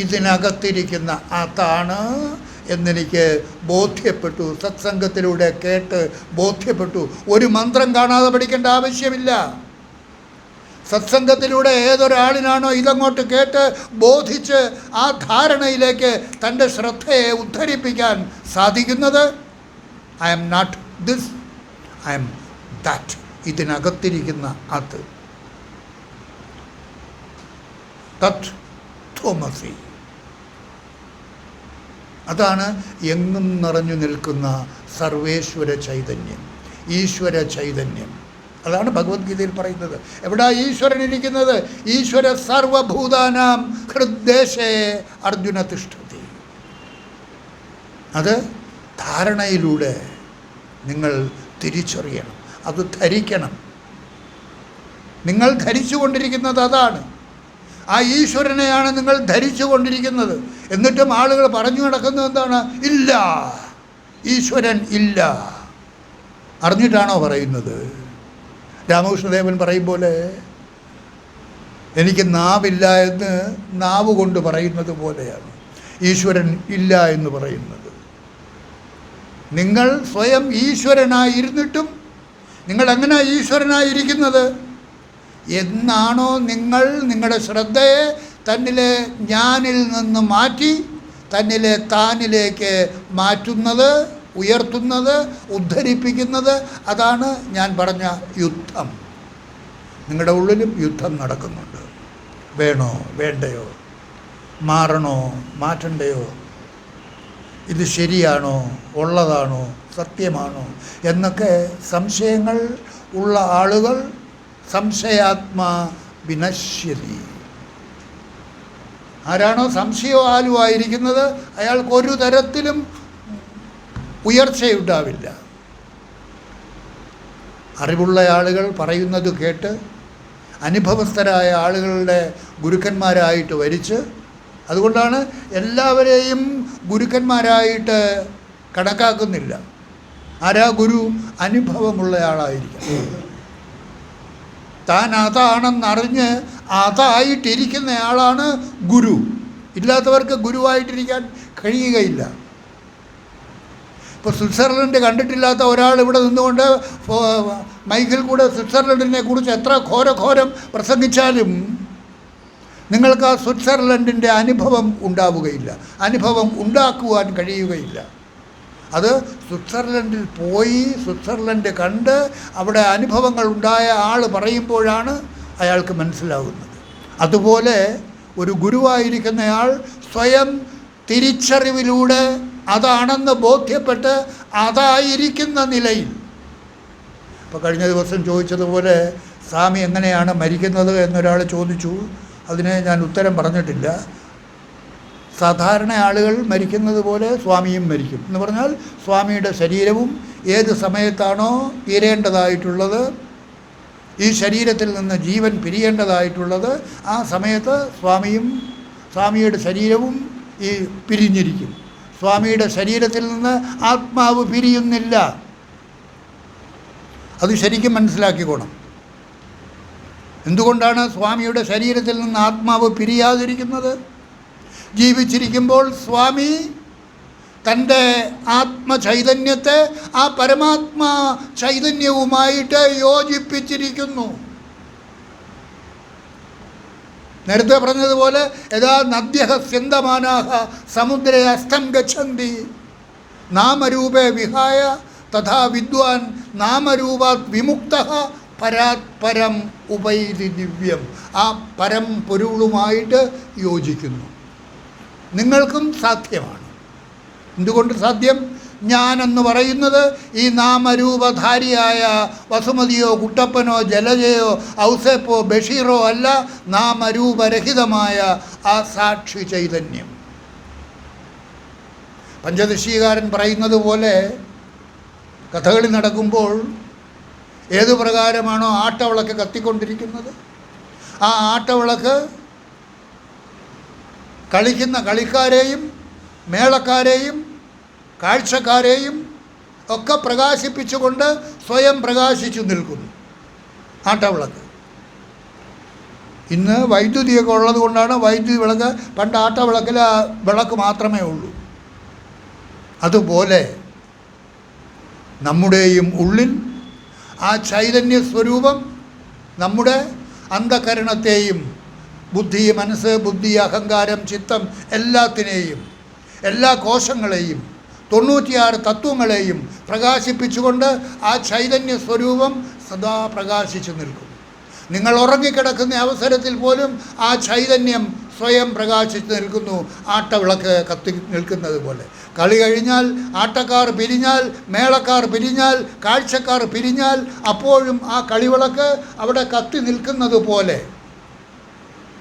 ഇതിനകത്തിരിക്കുന്ന അതാണ് എന്നെനിക്ക് ബോധ്യപ്പെട്ടു. സത്സംഗത്തിലൂടെ കേട്ട് ബോധ്യപ്പെട്ടു. ഒരു മന്ത്രം കാണാതെ പഠിക്കേണ്ട ആവശ്യമില്ല. സത്സംഗത്തിലൂടെ ഏതൊരാളിനാണോ ഇതങ്ങോട്ട് കേട്ട് ബോധിച്ച് ആ ധാരണയിലേക്ക് തൻ്റെ ശ്രദ്ധയെ ഉദ്ധരിപ്പിക്കാൻ സാധിക്കുന്നത്, I am not this, I am that, ഇതിനകത്തിരിക്കുന്ന അത്, തത് ത്വമസി, അതാണ് എങ്ങും നിറഞ്ഞു നിൽക്കുന്ന സർവേശ്വര ചൈതന്യം, ഈശ്വര ചൈതന്യം. അതാണ് ഭഗവത്ഗീതയിൽ പറയുന്നത്. എവിടാ ഈശ്വരൻ ഇരിക്കുന്നത്? ഈശ്വര സർവഭൂതാനാം ഹൃദ്ദേശേ അർജുന തിഷ്ഠതി. അത് ധാരണയിലൂടെ നിങ്ങൾ തിരിച്ചറിയണം, അത് ധരിക്കണം. നിങ്ങൾ ധരിച്ചു കൊണ്ടിരിക്കുന്നത് അതാണ്, ആ ഈശ്വരനെയാണ് നിങ്ങൾ ധരിച്ചു കൊണ്ടിരിക്കുന്നത്. എന്നിട്ടും ആളുകൾ പറഞ്ഞു നടക്കുന്നത് എന്താണ്? ഇല്ല, ഈശ്വരൻ ഇല്ല. അറിഞ്ഞിട്ടാണോ പറയുന്നത്? രാമകൃഷ്ണദേവൻ പറയും പോലെ എനിക്ക് നാവില്ല എന്ന് നാവ് കൊണ്ട് പറയുന്നത് പോലെയാണ് ഈശ്വരൻ ഇല്ല എന്ന് പറയുന്നത്. നിങ്ങൾ സ്വയം ഈശ്വരനായിരുന്നിട്ടും നിങ്ങൾ എങ്ങനെ ഈശ്വരനായിരിക്കുന്നത്? എന്നാണോ നിങ്ങൾ നിങ്ങളുടെ ശ്രദ്ധയെ തന്നിലെ ഞാനിൽ നിന്ന് മാറ്റി തന്നിലെ താനിലേക്ക് മാറ്റുന്നത്, ഉയർത്തുന്നത്, ഉദ്ധരിപ്പിക്കുന്നത്, അതാണ് ഞാൻ പറഞ്ഞ യുദ്ധം. നിങ്ങളുടെ ഉള്ളിലും യുദ്ധം നടക്കുന്നുണ്ട്. വേണോ വേണ്ടയോ, മാറണോ മാറ്റണ്ടയോ, ഇത് ശരിയാണോ, ഉള്ളതാണോ, സത്യമാണോ എന്നൊക്കെ സംശയങ്ങൾ ഉള്ള ആളുകൾ സംശയാത്മാ വിനശ്യതി. ആരാണോ സംശയവാലുവായിരിക്കുന്നത് അയാൾക്ക് ഒരു തരത്തിലും ഉയർച്ചയുണ്ടാവില്ല. അറിവുള്ള ആളുകൾ പറയുന്നത് കേട്ട് അനുഭവസ്ഥരായ ആളുകളുടെ ഗുരുക്കന്മാരായിട്ട് വരിച്ച്, അതുകൊണ്ടാണ് എല്ലാവരെയും ഗുരുക്കന്മാരായിട്ട് കണക്കാക്കുന്നില്ല. ആരാ ഗുരു? അനുഭവമുള്ള ആളായിരിക്കും. താൻ അതാണെന്നറിഞ്ഞ് അതായിട്ടിരിക്കുന്ന ആളാണ് ഗുരു. ഇല്ലാത്തവർക്ക് ഗുരുവായിട്ടിരിക്കാൻ കഴിയുകയില്ല. ഇപ്പോൾ സ്വിറ്റ്സർലൻഡ് കണ്ടിട്ടില്ലാത്ത ഒരാൾ ഇവിടെ നിന്നുകൊണ്ട് മൈക്കിൽ കൂടെ സ്വിറ്റ്സർലൻഡിനെ കുറിച്ച് എത്ര ഘോരം പ്രസംഗിച്ചാലും നിങ്ങൾക്ക് ആ സ്വിറ്റ്സർലൻഡിൻ്റെ അനുഭവം ഉണ്ടാവുകയില്ല, അനുഭവം ഉണ്ടാക്കുവാൻ കഴിയുകയില്ല. അത് സ്വിറ്റ്സർലൻഡിൽ പോയി സ്വിറ്റ്സർലൻഡ് കണ്ട് അവിടെ അനുഭവങ്ങൾ ഉണ്ടായ ആൾ പറയുമ്പോഴാണ് അയാൾക്ക് മനസ്സിലാകുന്നത്. അതുപോലെ ഒരു ഗുരുവായിരിക്കുന്നയാൾ സ്വയം തിരിച്ചറിവിലൂടെ അതാണെന്ന് ബോധ്യപ്പെട്ട് അതായിരിക്കുന്ന നിലയിൽ, ഇപ്പോൾ കഴിഞ്ഞ ദിവസം ചോദിച്ചതുപോലെ സ്വാമി എങ്ങനെയാണ് മരിക്കുന്നത് എന്നൊരാൾ ചോദിച്ചു. അതിന് ഞാൻ ഉത്തരം പറഞ്ഞിട്ടില്ല. സാധാരണ ആളുകൾ മരിക്കുന്നത് പോലെ സ്വാമിയും മരിക്കും എന്ന് പറഞ്ഞാൽ സ്വാമിയുടെ ശരീരവും ഏത് സമയത്താണോ തീരേണ്ടതായിട്ടുള്ളത്, ഈ ശരീരത്തിൽ നിന്ന് ജീവൻ പിരിയേണ്ടതായിട്ടുള്ളത്, ആ സമയത്ത് സ്വാമിയുടെ ശരീരവും ഈ പിരിഞ്ഞിരിക്കും. സ്വാമിയുടെ ശരീരത്തിൽ നിന്ന് ആത്മാവ് പിരിയുന്നില്ല. അത് ശരിക്കും മനസ്സിലാക്കിക്കോണം. എന്തുകൊണ്ടാണ് സ്വാമിയുടെ ശരീരത്തിൽ നിന്ന് ആത്മാവ് പിരിയാതിരിക്കുന്നത്? ജീവിച്ചിരിക്കുമ്പോൾ സ്വാമി തൻ്റെ ആത്മചൈതന്യത്തെ ആ പരമാത്മാ ചൈതന്യവുമായിട്ട് യോജിപ്പിച്ചിരിക്കുന്നു. നേരത്തെ പറഞ്ഞതുപോലെ യഥാ നദ്യഃ സ്യന്തമാനാഃ സമുദ്രേ അസ്തം ഗച്ഛന്തി നാമരൂപേ വിഹായ തഥാ വിദ്വാൻ നാമരൂപാത് വിമുക്തഃ പരാത് പരം ഉപൈതി ദിവ്യം. ആ പരം പൊരുളുമായിട്ട് യോജിക്കുന്നു. നിങ്ങൾക്കും സാധ്യമാണ്. എന്തുകൊണ്ട് സാധ്യം? ഞാനെന്ന് പറയുന്നത് ഈ നാമരൂപധാരിയായ വസുമതിയോ കുട്ടപ്പനോ ജലജയോ ഔസേപ്പോ ബഷീറോ അല്ല, നാമരൂപരഹിതമായ ആ സാക്ഷി ചൈതന്യം. പഞ്ചദശീകാരൻ പറയുന്നത് പോലെ കഥകളി നടക്കുമ്പോൾ ഏതു പ്രകാരമാണോ ആട്ടവിളക്ക് കത്തിക്കൊണ്ടിരിക്കുന്നത്, ആ ആട്ടവിളക്ക് കളിക്കുന്ന കളിക്കാരെയും മേളക്കാരെയും കാഴ്ചക്കാരെയും ഒക്കെ പ്രകാശിപ്പിച്ചുകൊണ്ട് സ്വയം പ്രകാശിച്ചു നിൽക്കുന്നു ആട്ടവിളക്ക്. ഇന്ന് വൈദ്യുതിയൊക്കെ ഉള്ളത് കൊണ്ടാണ് വൈദ്യുതി വിളക്ക്, പണ്ട് ആട്ടവിളക്കിൽ ആ വിളക്ക് മാത്രമേ ഉള്ളൂ. അതുപോലെ നമ്മുടെയും ഉള്ളിൽ ആ ചൈതന്യ സ്വരൂപം നമ്മുടെ അന്ധകരണത്തെയും ബുദ്ധി, മനസ്സ്, ബുദ്ധി, അഹങ്കാരം, ചിത്തം എല്ലാത്തിനെയും, എല്ലാ കോശങ്ങളെയും 96 തത്വങ്ങളെയും പ്രകാശിപ്പിച്ചുകൊണ്ട് ആ ചൈതന്യ സ്വരൂപം സദാ പ്രകാശിച്ചു നിൽക്കും. നിങ്ങൾ ഉറങ്ങിക്കിടക്കുന്ന അവസരത്തിൽ പോലും ആ ചൈതന്യം സ്വയം പ്രകാശിച്ചു നിൽക്കുന്നു, ആട്ടവിളക്ക് കത്തി നിൽക്കുന്നത് പോലെ. കളി കഴിഞ്ഞാൽ ആട്ടക്കാർ പിരിഞ്ഞാൽ, മേളക്കാർ പിരിഞ്ഞാൽ, കാഴ്ചക്കാർ പിരിഞ്ഞാൽ അപ്പോഴും ആ കളിവിളക്ക് അവിടെ കത്തി നിൽക്കുന്നത് പോലെ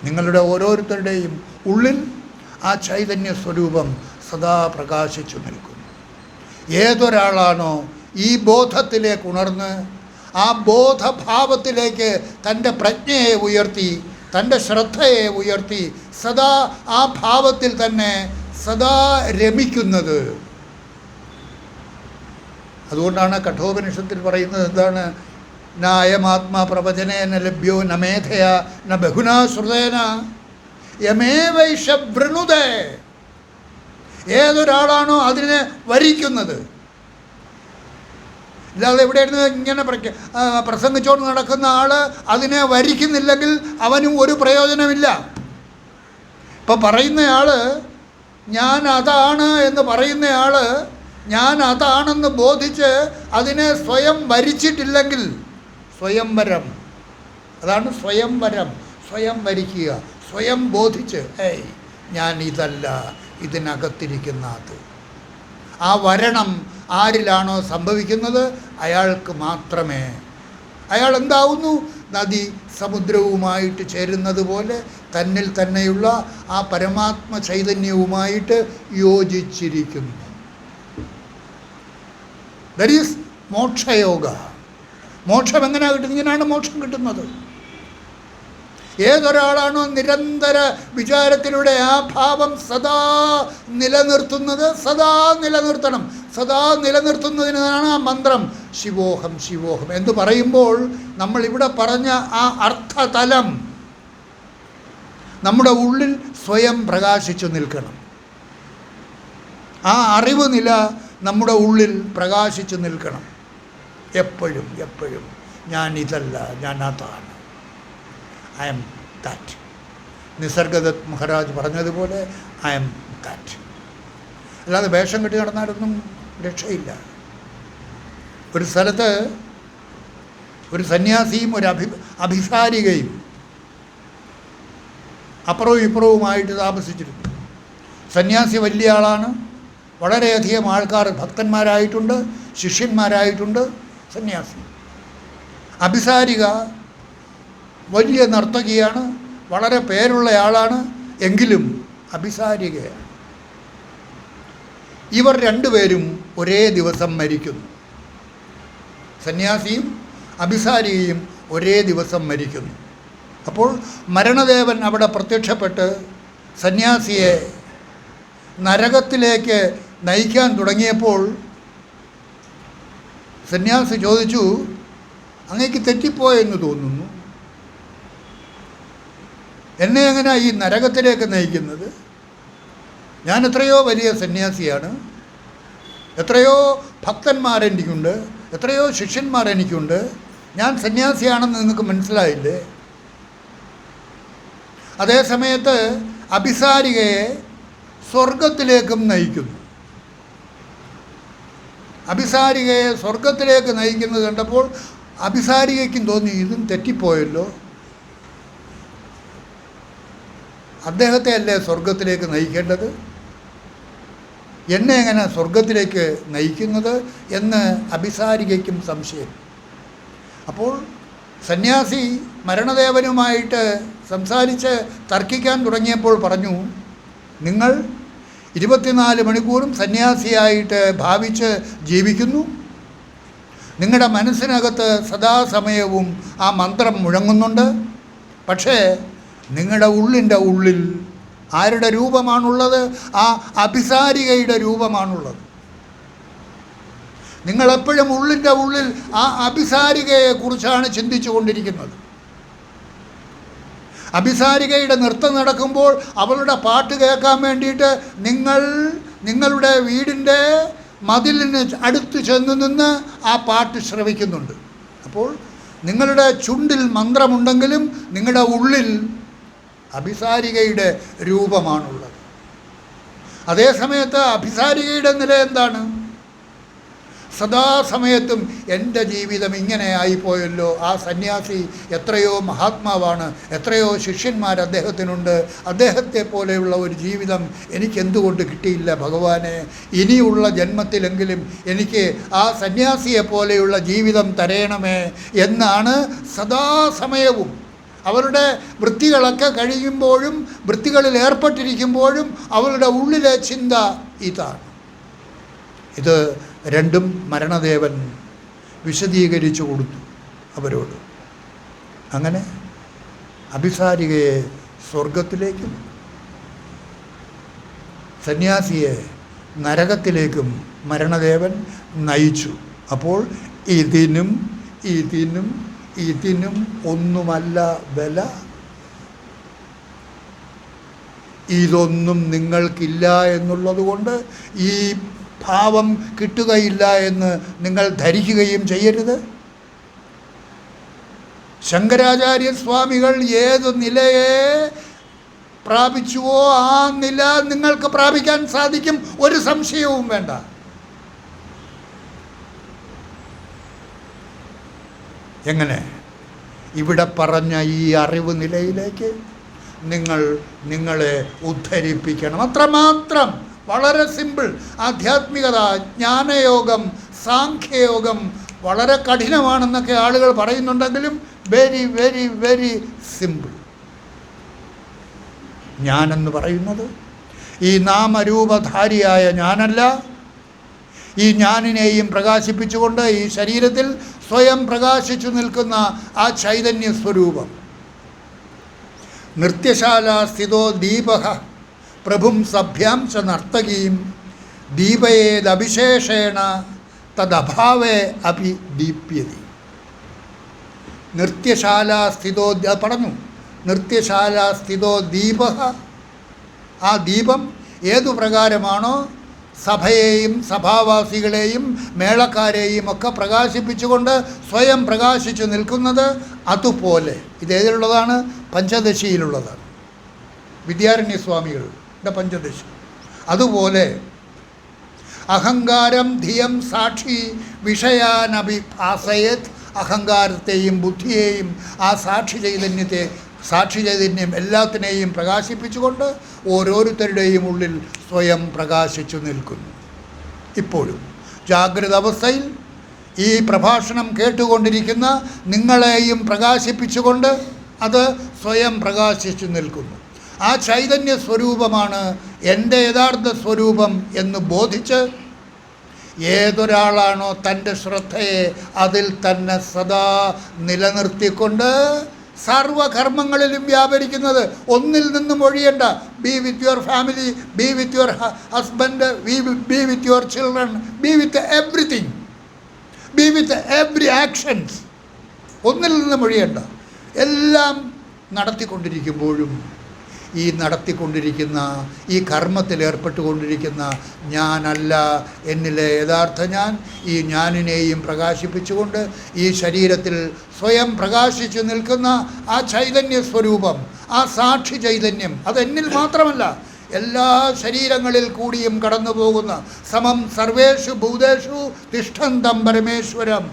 നിങ്ങളുടെ ഓരോരുത്തരുടെയും ഉള്ളിൽ ആ ചൈതന്യ സ്വരൂപം സദാ പ്രകാശിച്ചു നിൽക്കുന്നു. ഏതൊരാളാണോ ഈ ബോധത്തിലേക്ക് ഉണർന്ന് ആ ബോധഭാവത്തിലേക്ക് തൻ്റെ പ്രജ്ഞയെ ഉയർത്തി, തൻ്റെ ശ്രദ്ധയെ ഉയർത്തി സദാ ആ ഭാവത്തിൽ തന്നെ സദാ രമിക്കുന്നത്, അതുകൊണ്ടാണ് കഠോപനിഷത്തിൽ പറയുന്നത് എന്താണ്? നായമാത്മാ പ്രവചനേന ലഭ്യോ ന മേധയ ന ബഹുനാ ശ്രുതേന യമേവൈഷ വൃണുതേ. ഏതൊരാളാണോ അതിനെ വരിക്കുന്നത്, ഇല്ലാതെ എവിടെയായിരുന്നു ഇങ്ങനെ പ്രസംഗിച്ചുകൊണ്ട് നടക്കുന്ന ആൾ അതിനെ വരിക്കുന്നില്ലെങ്കിൽ അവനും ഒരു പ്രയോജനമില്ല. ഇപ്പം പറയുന്നയാൾ ഞാൻ അതാണ് എന്ന് പറയുന്നയാൾ ഞാൻ അതാണെന്ന് ബോധിച്ച് അതിനെ സ്വയം വരിച്ചിട്ടില്ലെങ്കിൽ, സ്വയംവരം, അതാണ് സ്വയംവരം, സ്വയം വരിക്കുക, സ്വയം ബോധിച്ച് ഞാൻ ഇതല്ല, ഇതിനകത്തിരിക്കുന്ന അത്. ആ വരണം ആരിലാണോ സംഭവിക്കുന്നത് അയാൾക്ക് മാത്രമേ, അയാൾ എന്താവുന്നു? നദി സമുദ്രവുമായിട്ട് ചേരുന്നത് പോലെ തന്നിൽ തന്നെയുള്ള ആ പരമാത്മ ചൈതന്യവുമായിട്ട് യോജിച്ചിരിക്കുന്നു. That is മോക്ഷയോഗ. മോക്ഷം എങ്ങനെയാണ് കിട്ടുന്നത്? ഇങ്ങനെയാണ് മോക്ഷം കിട്ടുന്നത്. ഏതൊരാളാണോ നിരന്തര വിചാരത്തിലൂടെ ആ ഭാവം സദാ നിലനിർത്തുന്നത്, സദാ നിലനിർത്തണം. സദാ നിലനിർത്തുന്നതിനാണ് ആ മന്ത്രം ശിവോഹം ശിവോഹം എന്ന് പറയുമ്പോൾ നമ്മളിവിടെ പറഞ്ഞ ആ അർത്ഥതലം നമ്മുടെ ഉള്ളിൽ സ്വയം പ്രകാശിച്ചു നിൽക്കണം. ആ അറിവ് നില നമ്മുടെ ഉള്ളിൽ പ്രകാശിച്ചു നിൽക്കണം. എപ്പോഴും എപ്പോഴും ഞാൻ ഇതല്ല, ഞാൻ അതാണ്, ഐ എം ദാറ്റ്. നിസർഗദത്ത് മഹാരാജ് പറഞ്ഞതുപോലെ ഐ എം ദാറ്റ്. അല്ലാതെ വേഷം കെട്ടി നടന്നാലൊന്നും രക്ഷയില്ല. ഒരു സ്ഥലത്ത് ഒരു സന്യാസിയും ഒരു അഭിസാരികയും അപ്പുറവും ഇപ്പുറവുമായിട്ട് താമസിച്ചിരുന്നു. സന്യാസി വലിയ ആളാണ്, വളരെയധികം ആൾക്കാർ ഭക്തന്മാരായിട്ടുണ്ട്, ശിഷ്യന്മാരായിട്ടുണ്ട്. സന്യാസി അഭിസാരിക വലിയ നർത്തകിയാണ്, വളരെ പേരുള്ള ആളാണ്, എങ്കിലും അഭിസാരികയാണ്. ഇവർ രണ്ടുപേരും ഒരേ ദിവസം മരിക്കുന്നു. സന്യാസിയും അഭിസാരികയും ഒരേ ദിവസം മരിക്കുന്നു. അപ്പോൾ മരണദേവൻ അവിടെ പ്രത്യക്ഷപ്പെട്ട് സന്യാസിയെ നരകത്തിലേക്ക് നയിക്കാൻ തുടങ്ങിയപ്പോൾ സന്യാസി ചോദിച്ചു, അങ്ങേക്ക് തെറ്റിപ്പോയെന്ന് തോന്നുന്നു, എന്നെ എങ്ങനെയാണ് ഈ നരകത്തിലേക്ക് നയിക്കുന്നത്? ഞാൻ എത്രയോ വലിയ സന്യാസിയാണ്, എത്രയോ ഭക്തന്മാരെനിക്കുണ്ട്, എത്രയോ ശിഷ്യന്മാരെനിക്കുണ്ട്, ഞാൻ സന്യാസിയാണെന്ന് നിങ്ങൾക്ക് മനസ്സിലായില്ലേ? അതേ സമയത്ത് അഭിസാരികയെ സ്വർഗത്തിലേക്കും നയിക്കുന്നു. അഭിസാരികയെ സ്വർഗത്തിലേക്ക് നയിക്കുന്നത് കണ്ടപ്പോൾ അഭിസാരികയ്ക്കും തോന്നി, ഇതും തെറ്റിപ്പോയല്ലോ, അദ്ദേഹത്തെ അല്ലേ സ്വർഗത്തിലേക്ക് നയിക്കേണ്ടത്, എന്നെ എങ്ങനെ സ്വർഗത്തിലേക്ക് നയിക്കുന്നത് എന്ന് അഭിസാരികയ്ക്കും സംശയം. അപ്പോൾ സന്യാസി മരണദേവനുമായിട്ട് സംസാരിച്ച് തർക്കിക്കാൻ തുടങ്ങിയപ്പോൾ പറഞ്ഞു, നിങ്ങൾ 24 മണിക്കൂറും സന്യാസിയായിട്ട് ഭാവിച്ച് ജീവിക്കുന്നു, നിങ്ങളുടെ മനസ്സിനകത്ത് സദാസമയവും ആ മന്ത്രം മുഴങ്ങുന്നുണ്ട്, പക്ഷേ നിങ്ങളുടെ ഉള്ളിൽ ആരുടെ രൂപമാണുള്ളത്? ആ അഭിസാരികയുടെ രൂപമാണുള്ളത്. നിങ്ങളെപ്പോഴും ഉള്ളിൽ ആ അഭിസാരികയെക്കുറിച്ചാണ് ചിന്തിച്ചു കൊണ്ടിരിക്കുന്നത്. അഭിസാരികയുടെ നൃത്തം നടക്കുമ്പോൾ അവളുടെ പാട്ട് കേൾക്കാൻ വേണ്ടിയിട്ട് നിങ്ങളുടെ വീടിൻ്റെ മതിലിന് അടുത്ത് ചെന്ന് നിന്ന് ആ പാട്ട് ശ്രവിക്കുന്നുണ്ട്. അപ്പോൾ നിങ്ങളുടെ ചുണ്ടിൽ മന്ത്രമുണ്ടെങ്കിലും നിങ്ങളുടെ ഉള്ളിൽ അഭിസാരികയുടെ രൂപമാണുള്ളത്. അതേസമയത്ത് അഭിസാരികയുടെ നില എന്താണ്? സദാസമയത്തും എൻ്റെ ജീവിതം ഇങ്ങനെ ആയിപ്പോയല്ലോ, ആ സന്യാസി എത്രയോ മഹാത്മാവാണ്, എത്രയോ ശിഷ്യന്മാർ അദ്ദേഹത്തിനുണ്ട്, അദ്ദേഹത്തെ പോലെയുള്ള ഒരു ജീവിതം എനിക്കെന്തുകൊണ്ട് കിട്ടിയില്ല ഭഗവാനെ, ഇനിയുള്ള ജന്മത്തിലെങ്കിലും എനിക്ക് ആ സന്യാസിയെ പോലെയുള്ള ജീവിതം തരയണമേ എന്നാണ് സദാസമയവും. അവരുടെ വൃത്തികളൊക്കെ കഴിയുമ്പോഴും വൃത്തികളിൽ ഏർപ്പെട്ടിരിക്കുമ്പോഴും അവരുടെ ഉള്ളിലെ ചിന്ത ഇതാണ്. ഇത് രണ്ടും മരണദേവൻ വിശദീകരിച്ചു കൊടുത്തു അവരോട്. അങ്ങനെ അഭിസാരികയെ സ്വർഗത്തിലേക്കും സന്യാസിയെ നരകത്തിലേക്കും മരണദേവൻ നയിച്ചു. അപ്പോൾ ഇതിനും ഒന്നുമല്ല വില, ഇതൊന്നും നിങ്ങൾക്കില്ല എന്നുള്ളത് കൊണ്ട് ഈ ഭാവം കിട്ടുകയില്ല എന്ന് നിങ്ങൾ ധരിക്കുകയും ചെയ്യരുത്. ശങ്കരാചാര്യ സ്വാമികൾ ഏത് നിലയെ പ്രാപിച്ചുവോ ആ നില നിങ്ങൾക്ക് പ്രാപിക്കാൻ സാധിക്കും, ഒരു സംശയവും വേണ്ട. എങ്ങനെ? ഇവിടെ പറഞ്ഞ ഈ അറിവ് നിലയിലേക്ക് നിങ്ങളെ ഉദ്ധരിപ്പിക്കണം, അത്രമാത്രം. വളരെ സിമ്പിൾ. ആധ്യാത്മികത, ജ്ഞാനയോഗം, സാഖ്യയോഗം, വളരെ കഠിനമാണെന്നൊക്കെ ആളുകൾ പറയുന്നുണ്ടെങ്കിലും വെരി വെരി വെരി സിമ്പിൾ. ഞാനെന്ന് പറയുന്നത് ഈ നാമരൂപധാരിയായ ഞാനല്ല, ഈ ഞാനിനെയും പ്രകാശിപ്പിച്ചുകൊണ്ട് ഈ ശരീരത്തിൽ സ്വയം പ്രകാശിച്ചു നിൽക്കുന്ന ആ ചൈതന്യ സ്വരൂപം. നൃത്യശാലാസ്ഥിതോ ദീപഃ പ്രഭും സഭ്യാം ച നർത്തകീം ദീപയേദഭിശേഷേണ തദഭാവേ അപി ദീപ്യതി. നൃത്യശാലാസ്ഥിതോ പറഞ്ഞു, നൃത്യശാലാസ്ഥിതോ ദീപഃ. ആ ദീപം ഏതു പ്രകാരമാണോ സഭയെയും സഭാവാസികളെയും മേളക്കാരെയും ഒക്കെ പ്രകാശിപ്പിച്ചുകൊണ്ട് സ്വയം പ്രകാശിച്ചു നിൽക്കുന്നത്, അതുപോലെ ഇതേതിലുള്ളതാണ്? പഞ്ചദശിയിലുള്ളതാണ്, വിദ്യാരണ്യസ്വാമികളുടെ പഞ്ചദശി. അതുപോലെ അഹങ്കാരം ധിയം സാക്ഷി വിഷയാനഭിഭാസയത്. അഹങ്കാരത്തെയും ബുദ്ധിയെയും ആ സാക്ഷി ചൈതന്യം എല്ലാത്തിനെയും പ്രകാശിപ്പിച്ചുകൊണ്ട് ഓരോരുത്തരുടെയും ഉള്ളിൽ സ്വയം പ്രകാശിച്ചു നിൽക്കുന്നു. ഇപ്പോഴും ജാഗ്രത അവസ്ഥയിൽ ഈ പ്രഭാഷണം കേട്ടുകൊണ്ടിരിക്കുന്ന നിങ്ങളെയും പ്രകാശിപ്പിച്ചുകൊണ്ട് അത് സ്വയം പ്രകാശിച്ചു നിൽക്കുന്നു. ആ ചൈതന്യ സ്വരൂപമാണ് എൻ്റെ യഥാർത്ഥ സ്വരൂപം എന്ന് ബോധിച്ച് ഏതൊരാളാണോ തൻ്റെ ശ്രദ്ധയെ അതിൽ തന്നെ സദാ നിലനിർത്തിക്കൊണ്ട് സർവകർമ്മങ്ങളിലും വ്യാപരിക്കുന്നത്, ഒന്നിൽ നിന്നും ഒഴിയണ്ട. Be with your family, be with your husband, be with your children, be with everything, be with every actions. ഒന്നിൽ നിന്നും ഒഴിയണ്ട. എല്ലാം നടത്തിക്കൊണ്ടിരിക്കുമ്പോഴും ഈ നടത്തിക്കൊണ്ടിരിക്കുന്ന ഈ കർമ്മത്തിൽ ഏർപ്പെട്ടുകൊണ്ടിരിക്കുന്ന ഞാനല്ല എന്നിലെ യഥാർത്ഥ ഞാൻ, ഈ ഞാനിനെയും പ്രകാശിപ്പിച്ചുകൊണ്ട് ഈ ശരീരത്തിൽ സ്വയം പ്രകാശിച്ചു നിൽക്കുന്ന ആ ചൈതന്യ സ്വരൂപം, ആ സാക്ഷി ചൈതന്യം, അതെന്നിൽ മാത്രമല്ല എല്ലാ ശരീരങ്ങളിൽ കൂടിയും കടന്നു പോകുന്ന സമം സർവേഷു ഭൂതേഷു തിഷ്ഠന്തം പരമേശ്വരം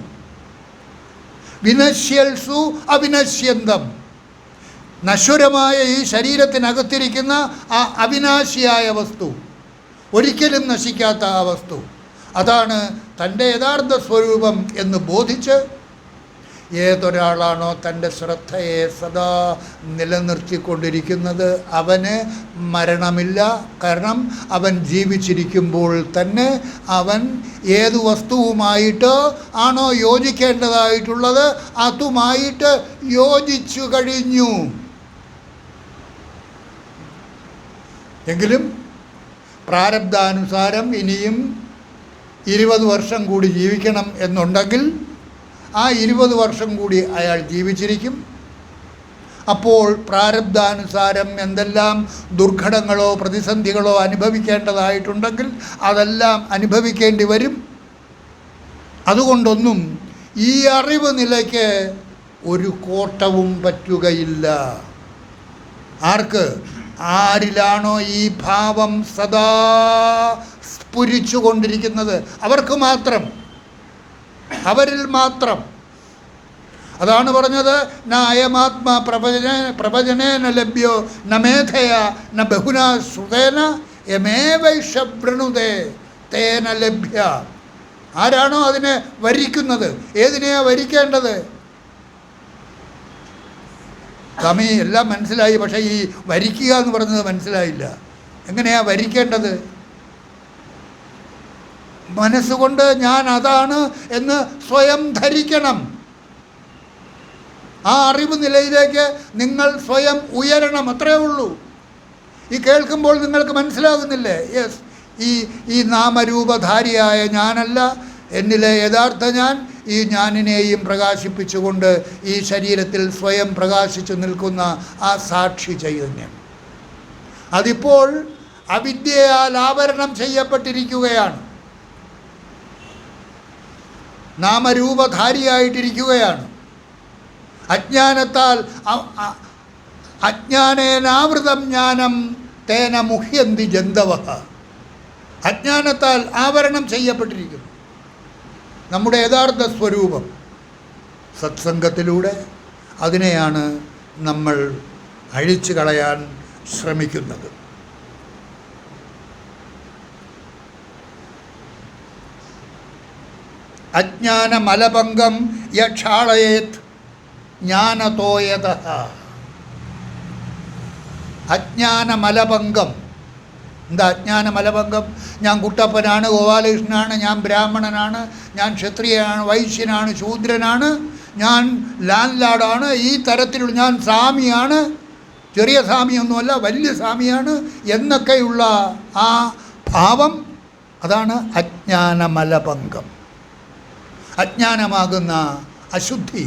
വിനശ്യൽസു അവിനശ്യന്തം. നശ്വരമായ ഈ ശരീരത്തിനകത്തിരിക്കുന്ന ആ അവിനാശിയായ വസ്തു, ഒരിക്കലും നശിക്കാത്ത ആ വസ്തു, അതാണ് തൻ്റെ യഥാർത്ഥ സ്വരൂപം എന്ന് ബോധിച്ച് ഏതൊരാളാണോ തൻ്റെ ശ്രദ്ധയെ സദാ നിലനിർത്തിക്കൊണ്ടിരിക്കുന്നത് അവന് മരണമില്ല. കാരണം അവൻ ജീവിച്ചിരിക്കുമ്പോൾ തന്നെ അവൻ ഏതു വസ്തുവുമായിട്ട് ആണോ യോജിക്കേണ്ടതായിട്ടുള്ളത് അതുമായിട്ട് യോജിച്ചു കഴിഞ്ഞു. എങ്കിലും പ്രാരബ്ധാനുസാരം ഇനിയും 20 വർഷം കൂടി ജീവിക്കണം എന്നുണ്ടെങ്കിൽ ആ 20 വർഷം കൂടി അയാൾ ജീവിച്ചിരിക്കും. അപ്പോൾ പ്രാരബ്ധാനുസാരം എന്തെല്ലാം ദുർഘടങ്ങളോ പ്രതിസന്ധികളോ അനുഭവിക്കേണ്ടതായിട്ടുണ്ടെങ്കിൽ അതെല്ലാം അനുഭവിക്കേണ്ടി വരും. അതുകൊണ്ടൊന്നും ഈ അറിവ് നിലയ്ക്ക് ഒരു കോട്ടവും പറ്റുകയില്ല. ആർക്ക്? ആരിലാണോ ഈ ഭാവം സദാ സ്ഫുരിച്ചു കൊണ്ടിരിക്കുന്നത് അവർക്ക് മാത്രം, അവരിൽ മാത്രം. അതാണ് പറഞ്ഞത്, ന അയമാത്മാ പ്രവചനേന ലഭ്യോ ന മേധയ ന ബഹുനാ ശ്രുതേന യമേവൈഷ വൃണുതേ തേന ലഭ്യ. ആരാണോ അതിനെ വരിക്കുന്നത്, ഏതിനെയാണ് വരിക്കേണ്ടത്? സ്വാമി എല്ലാം മനസ്സിലായി, പക്ഷേ ഈ വരിക്കുക എന്ന് പറഞ്ഞത് മനസ്സിലായില്ല. എങ്ങനെയാണ് വരിക്കേണ്ടത്? മനസ്സുകൊണ്ട് ഞാൻ അതാണ് എന്ന് സ്വയം ധരിക്കണം. ആ അറിവ് നിലയിലേക്ക് നിങ്ങൾ സ്വയം ഉയരണം, അത്രയേ ഉള്ളൂ. ഈ കേൾക്കുമ്പോൾ നിങ്ങൾക്ക് മനസ്സിലാകുന്നില്ലേ? യെസ്, ഈ നാമരൂപധാരിയായ ഞാനല്ല എന്നിലെ യഥാർത്ഥ ഞാൻ, ഈ ഞാനിനെയും പ്രകാശിപ്പിച്ചുകൊണ്ട് ഈ ശരീരത്തിൽ സ്വയം പ്രകാശിച്ചു നിൽക്കുന്ന ആ സാക്ഷി ചൈതന്യം, അതിപ്പോൾ അവിദ്യയാൽ ആവരണം ചെയ്യപ്പെട്ടിരിക്കുകയാണ്, നാമരൂപധാരിയായിട്ടിരിക്കുകയാണ്. അജ്ഞാനത്താൽ അജ്ഞാനേനാവൃതം ജ്ഞാനം തേന മുഹ്യന്തി ജന്തവഃ. അജ്ഞാനത്താൽ ആവരണം ചെയ്യപ്പെട്ടിരിക്കുന്നു നമ്മുടെ യഥാർത്ഥ സ്വരൂപം. സത്സംഗത്തിലൂടെ അതിനെയാണ് നമ്മൾ അഴിച്ചു കളയാൻ ശ്രമിക്കുന്നത്. അജ്ഞാനമലഭംഗം യക്ഷാളയേത് ജ്ഞാനതോയതഃ. അജ്ഞാനമലഭംഗം. എന്താ അജ്ഞാനമലഭംഗം? ഞാൻ കുട്ടപ്പനാണ്, ഗോപാലകൃഷ്ണനാണ്, ഞാൻ ബ്രാഹ്മണനാണ്, ഞാൻ ക്ഷത്രിയനാണ്, വൈശ്യനാണ്, ശൂദ്രനാണ്, ഞാൻ ലാൻഡ് ലാർഡാണ്, ഈ തരത്തിലുള്ള, ഞാൻ സ്വാമിയാണ്, ചെറിയ സ്വാമിയൊന്നുമല്ല വലിയ സ്വാമിയാണ് എന്നൊക്കെയുള്ള ആ ഭാവം, അതാണ് അജ്ഞാനമലഭംഗം. അജ്ഞാനമാകുന്ന അശുദ്ധി